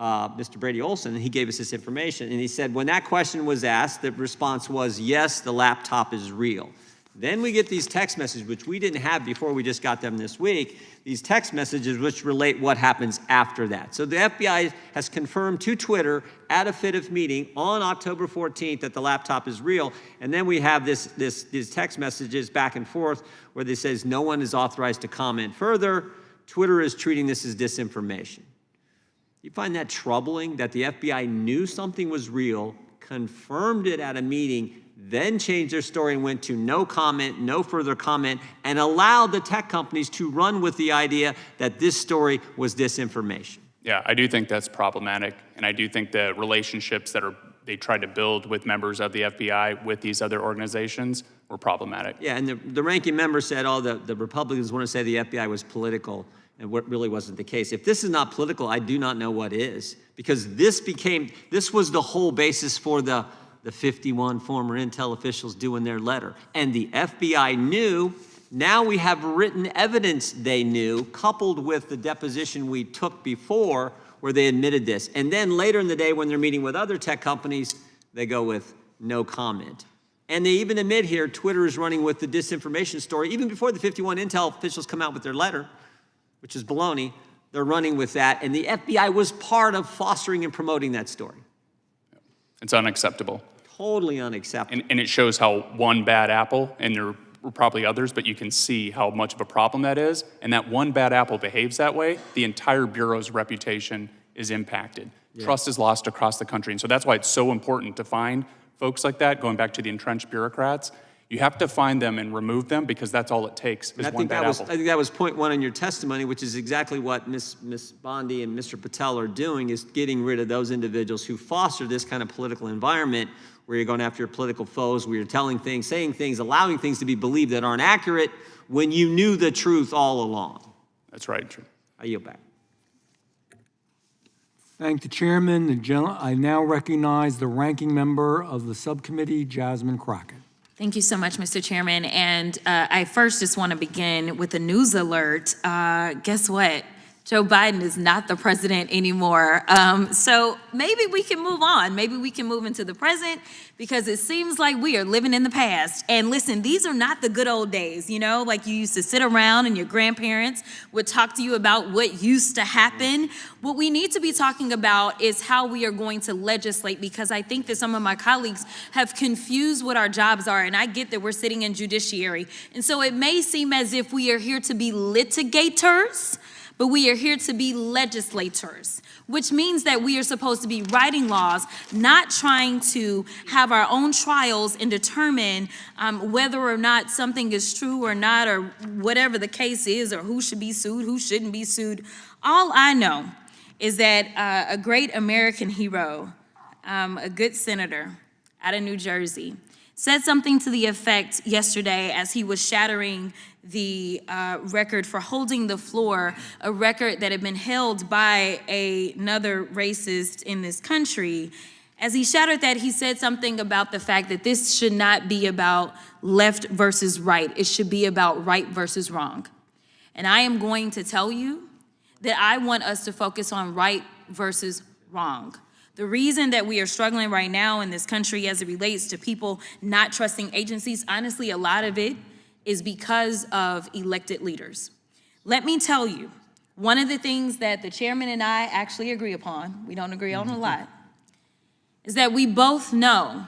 Mr. Brady Olson, and he gave us this information. And he said, when that question was asked, the response was, yes, the laptop is real. Then we get these text messages, which we didn't have before, we just got them this week, these text messages which relate what happens after that. So the FBI has confirmed to Twitter at a FITF meeting on October 14th that the laptop is real. And then we have these text messages back and forth where they says no one is authorized to comment further. Twitter is treating this as disinformation. You find that troubling that the FBI knew something was real, confirmed it at a meeting, then changed their story and went to no comment, no further comment, and allowed the tech companies to run with the idea that this story was disinformation? Yeah, I do think that's problematic, and I do think the relationships that they tried to build with members of the FBI with these other organizations were problematic. Yeah, and the ranking member said, oh, the Republicans want to say the FBI was political, and what really wasn't the case. If this is not political, I do not know what is, because this was the whole basis for the 51 former intel officials doing their letter. And the FBI knew. Now we have written evidence they knew, coupled with the deposition we took before where they admitted this. And then later in the day when they're meeting with other tech companies, they go with no comment. And they even admit here Twitter is running with the disinformation story. Even before the 51 intel officials come out with their letter, which is baloney, they're running with that. And the FBI was part of fostering and promoting that story. It's unacceptable. Totally unacceptable. And it shows how one bad apple, and there were probably others, but you can see how much of a problem that is. And that one bad apple behaves that way, the entire Bureau's reputation is impacted. Yeah. Trust is lost across the country. And so that's why it's so important to find folks like that, going back to the entrenched bureaucrats. You have to find them and remove them, because that's all it takes is one bad apple. I think that was point one in your testimony, which is exactly what Ms. Bondi and Mr. Patel are doing, is getting rid of those individuals who foster this kind of political environment where you're going after your political foes, where you're telling things, saying things, allowing things to be believed that aren't accurate when you knew the truth all along. That's right. True. I yield back. Thank the chairman. I now recognize the ranking member of the subcommittee, Jasmine Crockett. Thank you so much, Mr. Chairman. And I first just want to begin with a news alert. Guess what? Joe Biden is not the president anymore. So maybe we can move on. Maybe we can move into the present, because it seems like we are living in the past. And listen, these are not the good old days, you know, like you used to sit around and your grandparents would talk to you about what used to happen. What we need to be talking about is how we are going to legislate, because I think that some of my colleagues have confused what our jobs are. And I get that we're sitting in judiciary. And so it may seem as if we are here to be litigators, but we are here to be legislators, which means that we are supposed to be writing laws, not trying to have our own trials and determine whether or not something is true or not, or whatever the case is, or who should be sued, who shouldn't be sued. All I know is that a great American hero, a good senator out of New Jersey, said something to the effect yesterday as he was shattering the record for holding the floor, a record that had been held by another racist in this country. As he shattered that, he said something about the fact that this should not be about left versus right. It should be about right versus wrong. And I am going to tell you that I want us to focus on right versus wrong. The reason that we are struggling right now in this country as it relates to people not trusting agencies, honestly, a lot of it is because of elected leaders. Let me tell you, one of the things that the chairman and I actually agree upon, we don't agree on a lot, is that we both know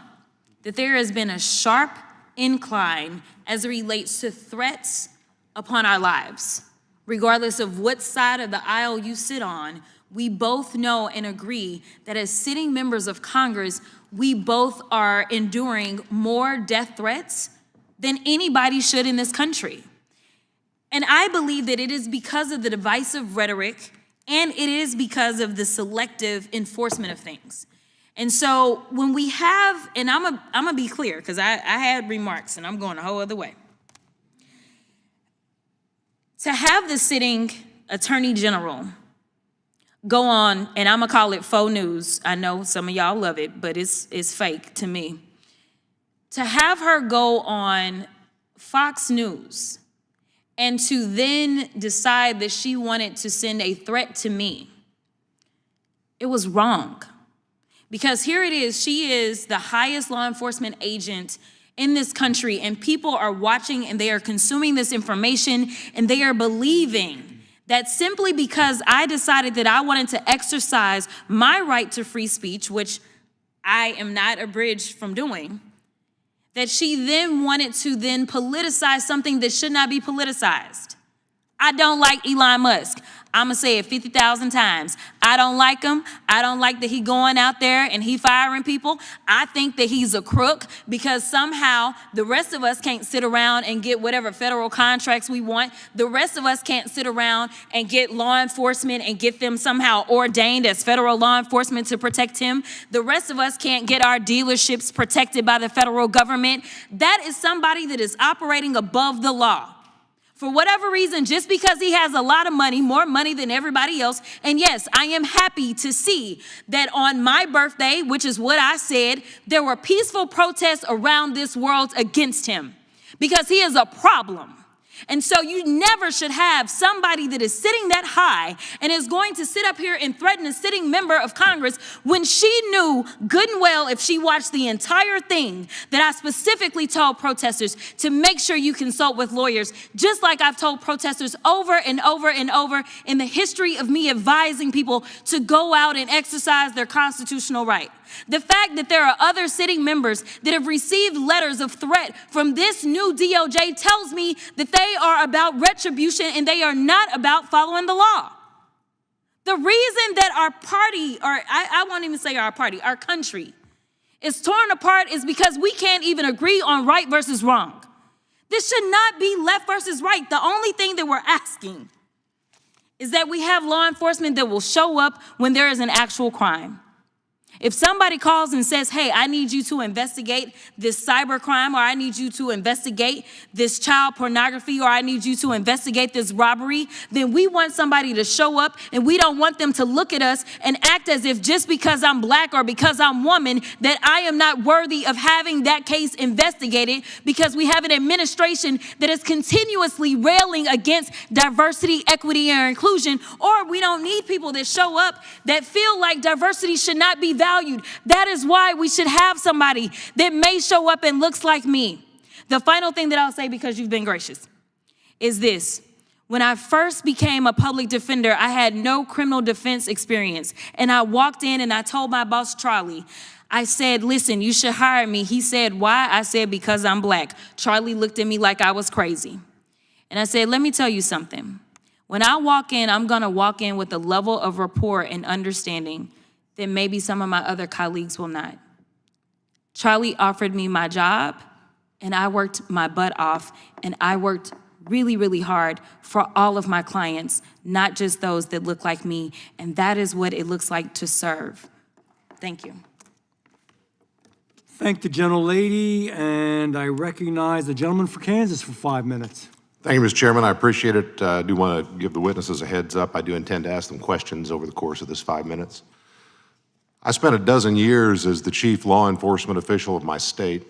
that there has been a sharp incline as it relates to threats upon our lives. Regardless of what side of the aisle you sit on, we both know and agree that as sitting members of Congress, we both are enduring more death threats than anybody should in this country. And I believe that it is because of the divisive rhetoric, and it is because of the selective enforcement of things. And so when we have, and I'm gonna be clear, because I had remarks and I'm going a whole other way. To have the sitting Attorney General go on, and I'm gonna call it faux news. I know some of y'all love it, but it's fake to me. To have her go on Fox News and to then decide that she wanted to send a threat to me, it was wrong. Because here it is, she is the highest law enforcement agent in this country, and people are watching and they are consuming this information, and they are believing that simply because I decided that I wanted to exercise my right to free speech, which I am not abridged from doing, that she then wanted to then politicize something that should not be politicized. I don't like Elon Musk. I'm going to say it 50,000 times. I don't like him. I don't like that he going out there and he firing people. I think that he's a crook because somehow the rest of us can't sit around and get whatever federal contracts we want. The rest of us can't sit around and get law enforcement and get them somehow ordained as federal law enforcement to protect him. The rest of us can't get our dealerships protected by the federal government. That is somebody that is operating above the law. For whatever reason, just because he has a lot of money, more money than everybody else, and yes, I am happy to see that on my birthday, which is what I said, there were peaceful protests around this world against him because he is a problem. And so you never should have somebody that is sitting that high and is going to sit up here and threaten a sitting member of Congress when she knew good and well, if she watched the entire thing, that I specifically told protesters to make sure you consult with lawyers, just like I've told protesters over and over and over in the history of me advising people to go out and exercise their constitutional right. The fact that there are other sitting members that have received letters of threat from this new DOJ tells me that they are about retribution and they are not about following the law. The reason that our party, or I won't even say our party, our country is torn apart is because we can't even agree on right versus wrong. This should not be left versus right. The only thing that we're asking is that we have law enforcement that will show up when there is an actual crime. If somebody calls and says, hey, I need you to investigate this cyber crime, or I need you to investigate this child pornography, or I need you to investigate this robbery, then we want somebody to show up, and we don't want them to look at us and act as if just because I'm black or because I'm woman, that I am not worthy of having that case investigated, because we have an administration that is continuously railing against diversity, equity, and inclusion, or we don't need people that show up that feel like diversity should not be valued. That is why we should have somebody that may show up and looks like me. The final thing that I'll say, because you've been gracious, is this. When I first became a public defender, I had no criminal defense experience. And I walked in and I told my boss, Charlie, I said, listen, you should hire me. He said, why? I said, because I'm black. Charlie looked at me like I was crazy. And I said, let me tell you something. When I walk in, I'm going to walk in with a level of rapport and understanding that maybe some of my other colleagues will not. Charlie offered me my job, and I worked my butt off, and I worked really, really hard for all of my clients, not just those that look like me, and that is what it looks like to serve. Thank you. Thank the gentlelady, and I recognize the gentleman for Kansas for 5 minutes. Thank you, Mr. Chairman. I appreciate it. I do want to give the witnesses a heads up. I do intend to ask them questions over the course of this 5 minutes. I spent a dozen years as the chief law enforcement official of my state.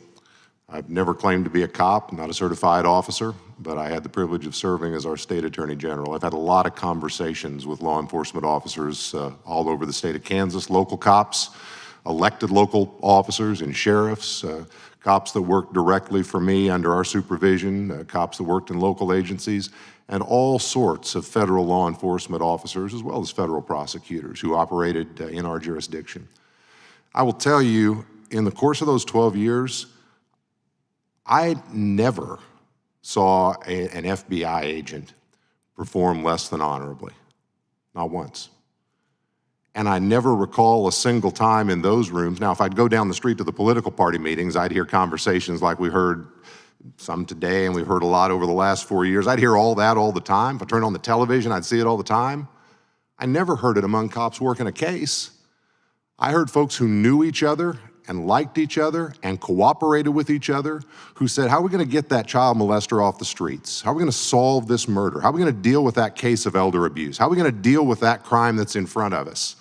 I've never claimed to be a cop, not a certified officer, but I had the privilege of serving as our state attorney general. I've had a lot of conversations with law enforcement officers all over the state of Kansas, local cops, elected local officers and sheriffs, cops that worked directly for me under our supervision, cops that worked in local agencies, and all sorts of federal law enforcement officers, as well as federal prosecutors who operated in our jurisdiction. I will tell you, in the course of those 12 years, I never saw an FBI agent perform less than honorably, not once. And I never recall a single time in those rooms. Now, if I'd go down the street to the political party meetings, I'd hear conversations like we heard some today, and we've heard a lot over the last 4 years. I'd hear all that all the time. If I turned on the television, I'd see it all the time. I never heard it among cops working a case. I heard folks who knew each other and liked each other and cooperated with each other, who said, how are we gonna get that child molester off the streets? How are we gonna solve this murder? How are we gonna deal with that case of elder abuse? How are we gonna deal with that crime that's in front of us?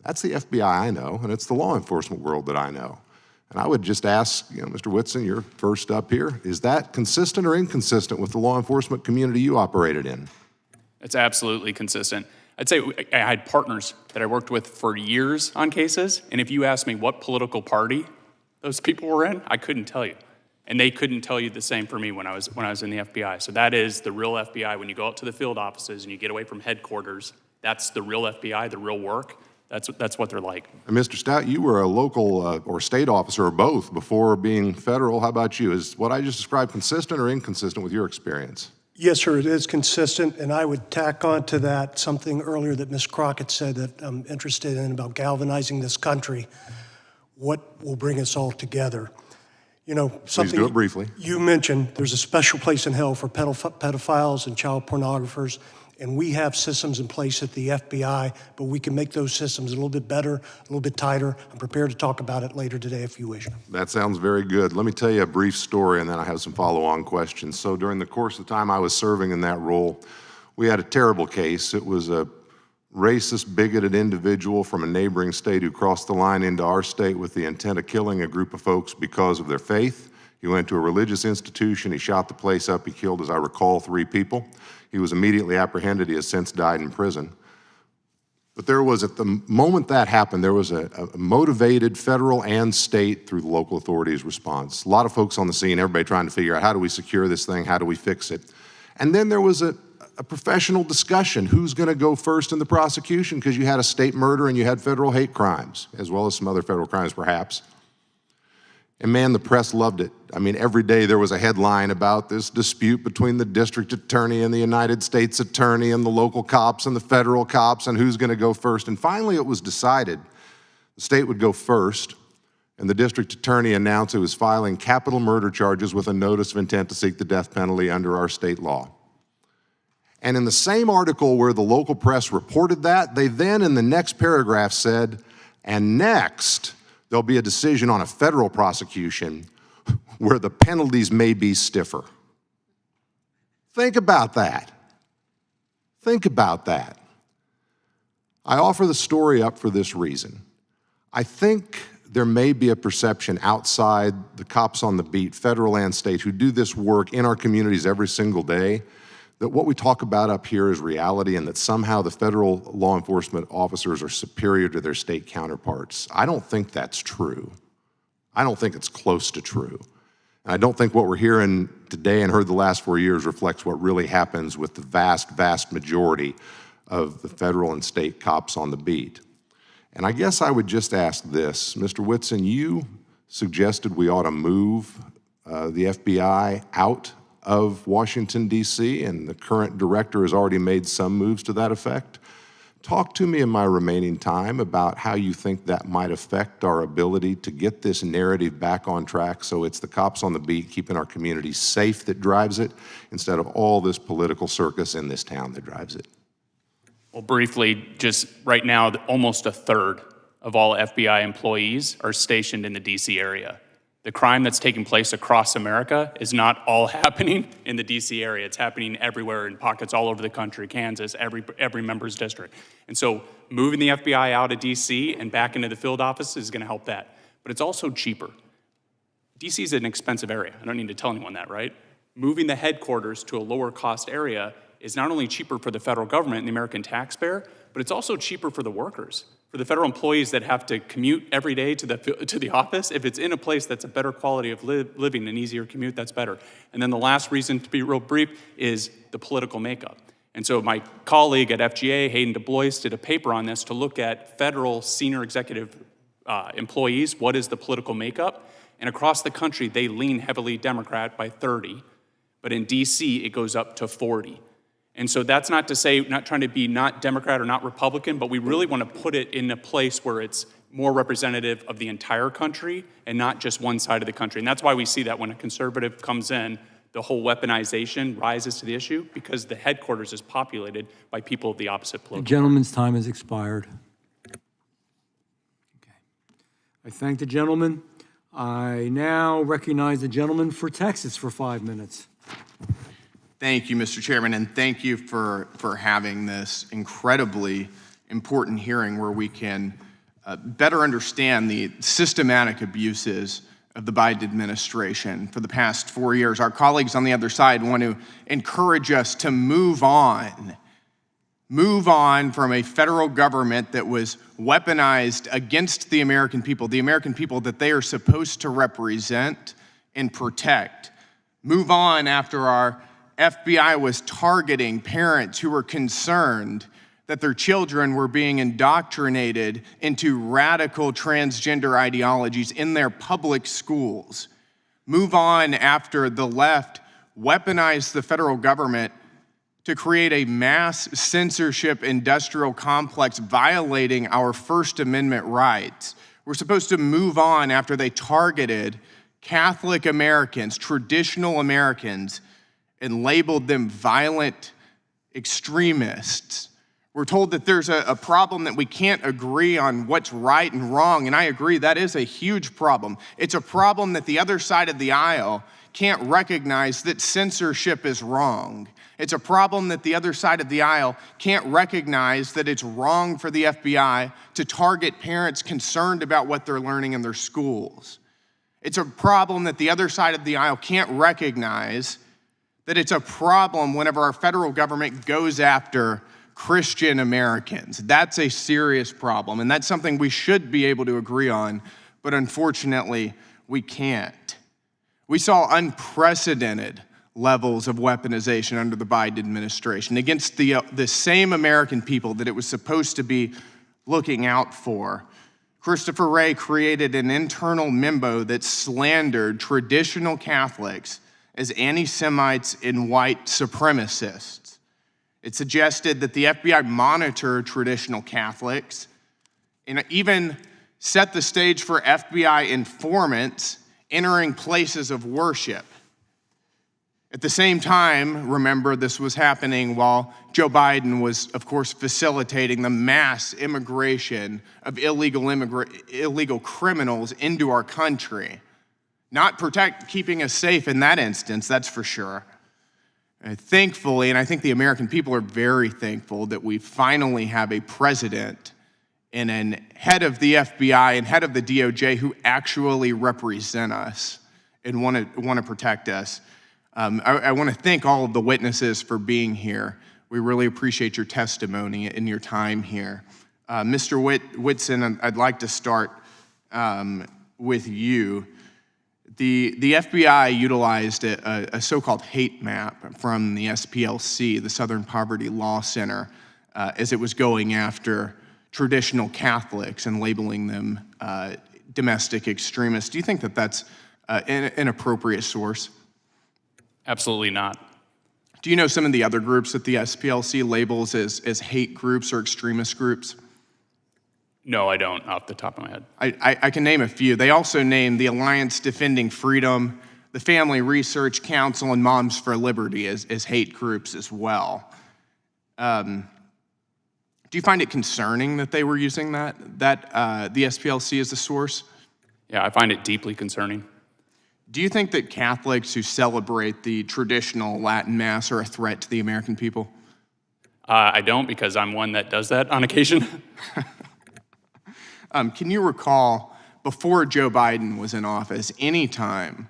That's the FBI I know, and it's the law enforcement world that I know. And I would just ask, Mr. Whitson, you're first up here, is that consistent or inconsistent with the law enforcement community you operated in? It's absolutely consistent. I'd say I had partners that I worked with for years on cases, and if you asked me what political party those people were in, I couldn't tell you. And they couldn't tell you the same for me when I was in the FBI. So that is the real FBI. When you go out to the field offices and you get away from headquarters, that's the real FBI, the real work. That's what they're like. And Mr. Stout, you were a local or state officer or both before being federal. How about you? Is what I just described consistent or inconsistent with your experience? Yes, sir, it is consistent, and I would tack on to that something earlier that Ms. Crockett said that I'm interested in about galvanizing this country. What will bring us all together? You know, something do it briefly. you mentioned, there's a special place in hell for pedophiles and child pornographers, and we have systems in place at the FBI, but we can make those systems a little bit better, a little bit tighter. I'm prepared to talk about it later today if you wish. That sounds very good. Let me tell you a brief story, and then I have some follow-on questions. So during the course of the time I was serving in that role, we had a terrible case. It was a racist, bigoted individual from a neighboring state who crossed the line into our state with the intent of killing a group of folks because of their faith. He went to a religious institution. He shot the place up. He killed, as I recall, 3 people. He was immediately apprehended. He has since died in prison. But there was, at the moment that happened, there was a motivated federal and state through the local authorities response. A lot of folks on the scene, everybody trying to figure out how do we secure this thing, how do we fix it. And then there was a professional discussion, who's gonna go first in the prosecution, because you had a state murder and you had federal hate crimes, as well as some other federal crimes perhaps. And man, the press loved it. I mean, every day there was a headline about this dispute between the district attorney and the United States attorney and the local cops and the federal cops and who's gonna go first. And finally it was decided the state would go first, and the district attorney announced it was filing capital murder charges with a notice of intent to seek the death penalty under our state law. And in the same article where the local press reported that, they then in the next paragraph said, and next, there'll be a decision on a federal prosecution where the penalties may be stiffer. Think about that. Think about that. I offer the story up for this reason. I think there may be a perception outside the cops on the beat, federal and state, who do this work in our communities every single day, that what we talk about up here is reality and that somehow the federal law enforcement officers are superior to their state counterparts. I don't think that's true. I don't think it's close to true. And I don't think what we're hearing today and heard the last 4 years reflects what really happens with the vast, vast majority of the federal and state cops on the beat. And I guess I would just ask this. Mr. Whitson, you suggested we ought to move the FBI out of Washington, D.C., and the current director has already made some moves to that effect. Talk to me in my remaining time about how you think that might affect our ability to get this narrative back on track so it's the cops on the beat keeping our communities safe that drives it instead of all this political circus in this town that drives it. Well, briefly, just right now, almost a third of all FBI employees are stationed in the DC area. The crime that's taking place across America is not all happening in the DC area. It's happening everywhere in pockets all over the country, Kansas, every member's district. And so moving the FBI out of DC and back into the field office is gonna help that. But it's also cheaper. DC is an expensive area. I don't need to tell anyone that, right? Moving the headquarters to a lower cost area is not only cheaper for the federal government and the American taxpayer, but it's also cheaper for the workers. For the federal employees that have to commute every day to the office, if it's in a place that's a better quality of living, an easier commute, that's better. And then the last reason, to be real brief, is the political makeup. And so my colleague at FGA, Hayden DuBois, did a paper on this to look at federal senior executive employees, what is the political makeup? And across the country, they lean heavily Democrat by 30, but in DC, it goes up to 40. And so that's not to say, not trying to be not Democrat or not Republican, but we really want to put it in a place where it's more representative of the entire country and not just one side of the country. And that's why we see that when a conservative comes in, the whole weaponization rises to the issue because the headquarters is populated by people of the opposite political. The gentleman's time has expired. Okay. I thank the gentleman. I now recognize the gentleman for Texas for 5 minutes. Thank you, Mr. Chairman, and thank you for having this incredibly important hearing where we can better understand the systematic abuses of the Biden administration for the past 4 years. Our colleagues on the other side want to encourage us to move on from a federal government that was weaponized against the American people that they are supposed to represent and protect. Move on after our FBI was targeting parents who were concerned that their children were being indoctrinated into radical transgender ideologies in their public schools. Move on after the left weaponize the federal government to create a mass censorship industrial complex violating our First Amendment rights. We're supposed to move on after they targeted Catholic Americans, traditional Americans, and labeled them violent extremists. We're told that there's a problem that we can't agree on what's right and wrong, and I agree, that is a huge problem. It's a problem that the other side of the aisle can't recognize that censorship is wrong. It's a problem that the other side of the aisle can't recognize that it's wrong for the FBI to target parents concerned about what they're learning in their schools. It's a problem that the other side of the aisle can't recognize that it's a problem whenever our federal government goes after Christian Americans. That's a serious problem, and that's something we should be able to agree on, but unfortunately, we can't. We saw unprecedented levels of weaponization under the Biden administration against the same American people that it was supposed to be looking out for. Christopher Wray created an internal memo that slandered traditional Catholics as anti-Semites and white supremacists. It suggested that the FBI monitor traditional Catholics and even set the stage for FBI informants entering places of worship. At the same time, remember, this was happening while Joe Biden was, of course, facilitating the mass immigration of illegal criminals into our country. Not keeping us safe in that instance, that's for sure. Thankfully, and I think the American people are very thankful that we finally have a president and a head of the FBI and head of the DOJ who actually represent us and want to protect us. I want to thank all of the witnesses for being here. We really appreciate your testimony and your time here. Mr. Whitson, I'd like to start with you. The FBI utilized a so-called hate map from the SPLC, the Southern Poverty Law Center, as it was going after traditional Catholics and labeling them domestic extremists. Do you think that that's an appropriate source? Absolutely not. Do you know some of the other groups that the SPLC labels as hate groups or extremist groups? No, I don't, off the top of my head. I can name a few. They also name the Alliance Defending Freedom, the Family Research Council, and Moms for Liberty as hate groups as well. Do you find it concerning that they were using that the SPLC as the source? Yeah, I find it deeply concerning. Do you think that Catholics who celebrate the traditional Latin Mass are a threat to the American people? I don't, because I'm one that does that on occasion. Can you recall, before Joe Biden was in office, any time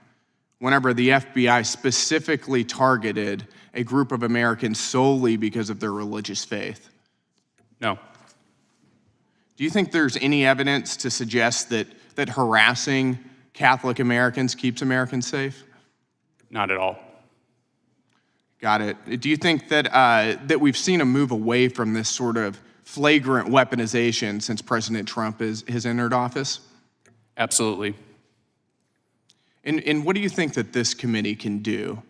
whenever the FBI specifically targeted a group of Americans solely because of their religious faith? No. Do you think there's any evidence to suggest that harassing Catholic Americans keeps Americans safe? Not at all. Got it. Do you think that that we've seen a move away from this sort of flagrant weaponization since President Trump has entered office? Absolutely. And what do you think that this committee can do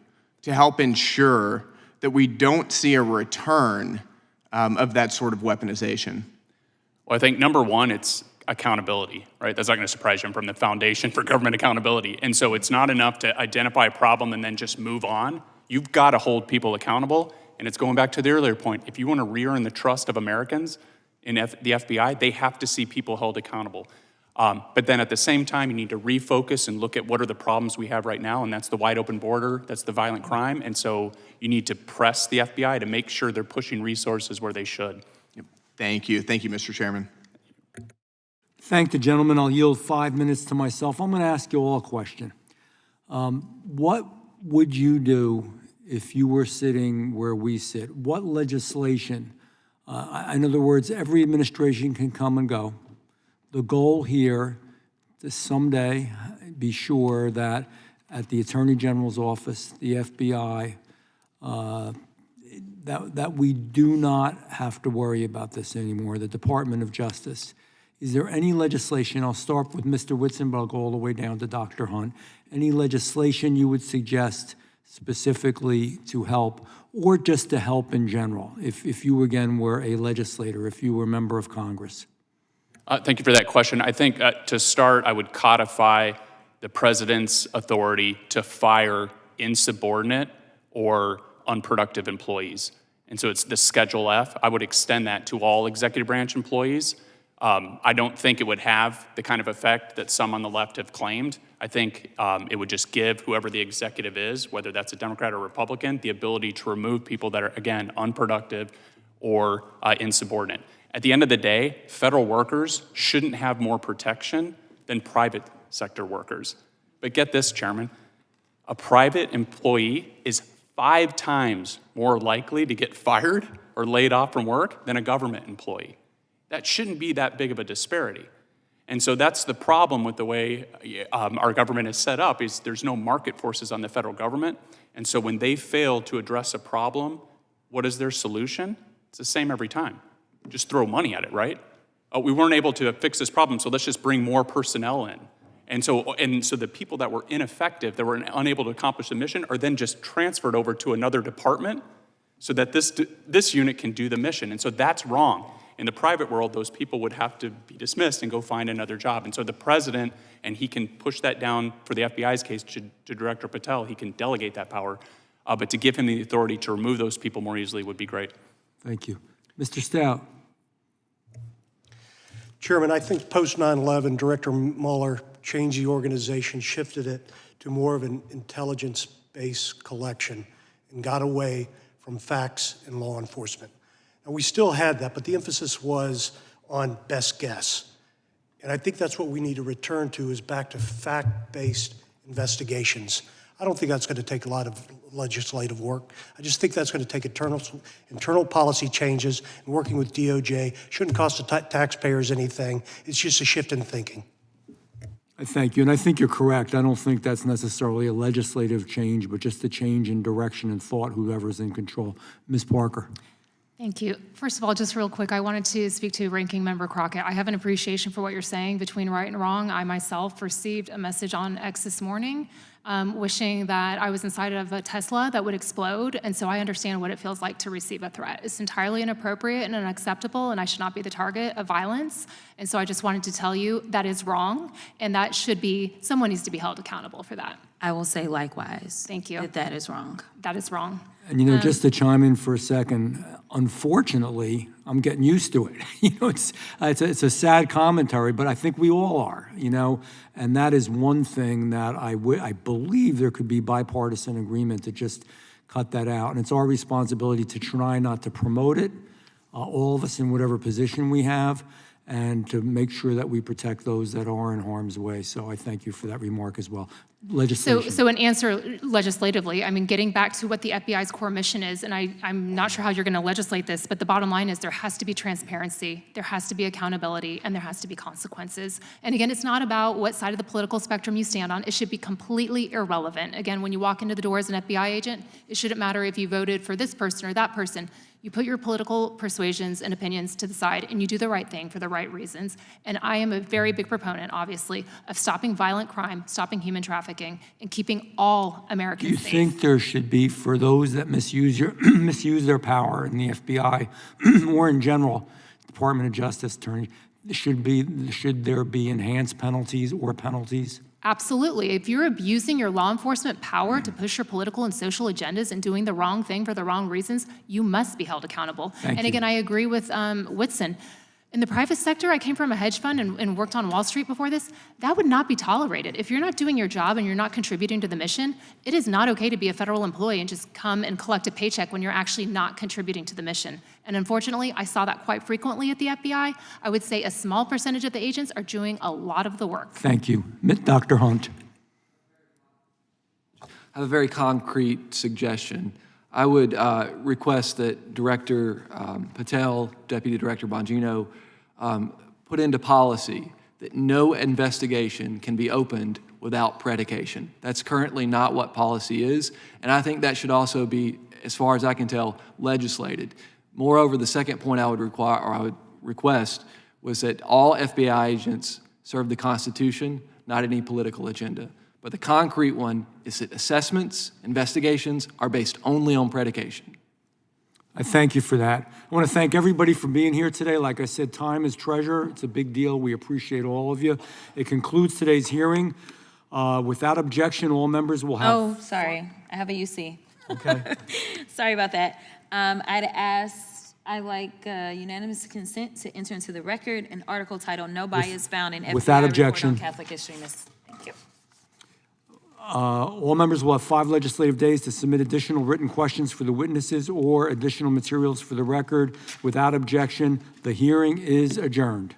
to help ensure that we don't see a return of that sort of weaponization? Well, I think number one, it's accountability, right? That's not going to surprise you. I'm from the Foundation for Government Accountability. And so it's not enough to identify a problem and then just move on. You've got to hold people accountable. And it's going back to the earlier point. If you want to re-earn the trust of Americans in the FBI, they have to see people held accountable. But then at the same time, you need to refocus and look at what are the problems we have right now, and that's the wide open border, that's the violent crime, and so you need to press the FBI to make sure they're pushing resources where they should. Thank you, Mr. Chairman. Thank the gentleman. I'll yield 5 minutes to myself. I'm going to ask you all a question. What would you do if you were sitting where we sit? What legislation, in other words, every administration can come and go. The goal here is someday be sure that at the Attorney General's office, the FBI, that we do not have to worry about this anymore, the Department of Justice. Is there any legislation, I'll start with Mr. Whitson, but I'll go all the way down to Dr. Hunt, any legislation you would suggest specifically to help, or just to help in general, if you, again, were a legislator, if you were a member of Congress? Thank you for that question. I think to start, I would codify the president's authority to fire insubordinate or unproductive employees. And so it's the Schedule F. I would extend that to all executive branch employees. I don't think it would have the kind of effect that some on the left have claimed. I think it would just give whoever the executive is, whether that's a Democrat or Republican, the ability to remove people that are, again, unproductive or insubordinate. At the end of the day, federal workers shouldn't have more protection than private sector workers. But get this, Chairman, a private employee is 5 times more likely to get fired or laid off from work than a government employee. That shouldn't be that big of a disparity. And so that's the problem with the way our government is set up, is there's no market forces on the federal government. And so when they fail to address a problem, what is their solution? It's the same every time. Just throw money at it, right? We weren't able to fix this problem, so let's just bring more personnel in. And so the people that were ineffective, that were unable to accomplish the mission, are then just transferred over to another department so that this unit can do the mission. And so that's wrong. In the private world, those people would have to be dismissed and go find another job. And so the president, and he can push that down for the FBI's case to Director Patel, he can delegate that power. But to give him the authority to remove those people more easily would be great. Thank you. Mr. Stout. Chairman, I think post 9/11, Director Mueller changed the organization, shifted it to more of an intelligence-based collection, and got away from facts and law enforcement. Now, we still had that, but the emphasis was on best guess. And I think that's what we need to return to, is back to fact-based investigations. I don't think that's going to take a lot of legislative work. I just think that's going to take internal policy changes, and working with DOJ shouldn't cost the taxpayers anything. It's just a shift in thinking. I thank you, and I think you're correct. I don't think that's necessarily a legislative change, but just a change in direction and thought, whoever's in control. Ms. Parker. Thank you. First of all, just real quick, I wanted to speak to Ranking Member Crockett. I have an appreciation for what you're saying between right and wrong. I myself received a message on X this morning wishing that I was inside of a Tesla that would explode, and so I understand what it feels like to receive a threat. It's entirely inappropriate and unacceptable, and I should not be the target of violence. And so I just wanted to tell you that is wrong, and that should be, someone needs to be held accountable for that. I will say likewise. Thank you. That is wrong. That is wrong. And, you know, just to chime in for a second, unfortunately, I'm getting used to it. You know, it's a sad commentary, but I think we all are, you know, and that is one thing that I believe there could be bipartisan agreement to just cut that out. And it's our responsibility to try not to promote it, all of us in whatever position we have, and to make sure that we protect those that are in harm's way. So I thank you for that remark as well. Legislation. So an answer legislatively, I mean, getting back to what the FBI's core mission is, and I'm not sure how you're going to legislate this, but the bottom line is there has to be transparency, there has to be accountability, and there has to be consequences. And again, it's not about what side of the political spectrum you stand on. It should be completely irrelevant. Again, when you walk into the door as an FBI agent, it shouldn't matter if you voted for this person or that person. You put your political persuasions and opinions to the side, and you do the right thing for the right reasons. And I am a very big proponent, obviously, of stopping violent crime, stopping human trafficking, and keeping all Americans safe. Do you think there should be, for those that misuse their power in the FBI, or in general, Department of Justice, attorney, should there be enhanced penalties or penalties? Absolutely. If you're abusing your law enforcement power to push your political and social agendas and doing the wrong thing for the wrong reasons, you must be held accountable. Thank you. Again, I agree with Whitson. In the private sector, I came from a hedge fund and worked on Wall Street before this. That would not be tolerated. If you're not doing your job and you're not contributing to the mission, it is not okay to be a federal employee and just come and collect a paycheck when you're actually not contributing to the mission. And unfortunately, I saw that quite frequently at the FBI. I would say a small percentage of the agents are doing a lot of the work. Thank you. Dr. Hunt. I have a very concrete suggestion. I would request that Director Patel, Deputy Director Bongino, put into policy that no investigation can be opened without predication. That's currently not what policy is, and I think that should also be, as far as I can tell, legislated. Moreover, the second point I would request was that all FBI agents serve the Constitution, not any political agenda. But the concrete one is that assessments, investigations are based only on predication. I thank you for that. I want to thank everybody for being here today. Like I said, time is treasure. It's a big deal. We appreciate all of you. It concludes today's hearing. Without objection, all members will have... Oh, sorry, I have a UC. Okay. Sorry about that. I'd like unanimous consent to enter into the record an article titled "No Bias Found in FBI without Report objection. on Catholic Extremists." Thank you. All members will have 5 legislative days to submit additional written questions for the witnesses or additional materials for the record. Without objection, the hearing is adjourned.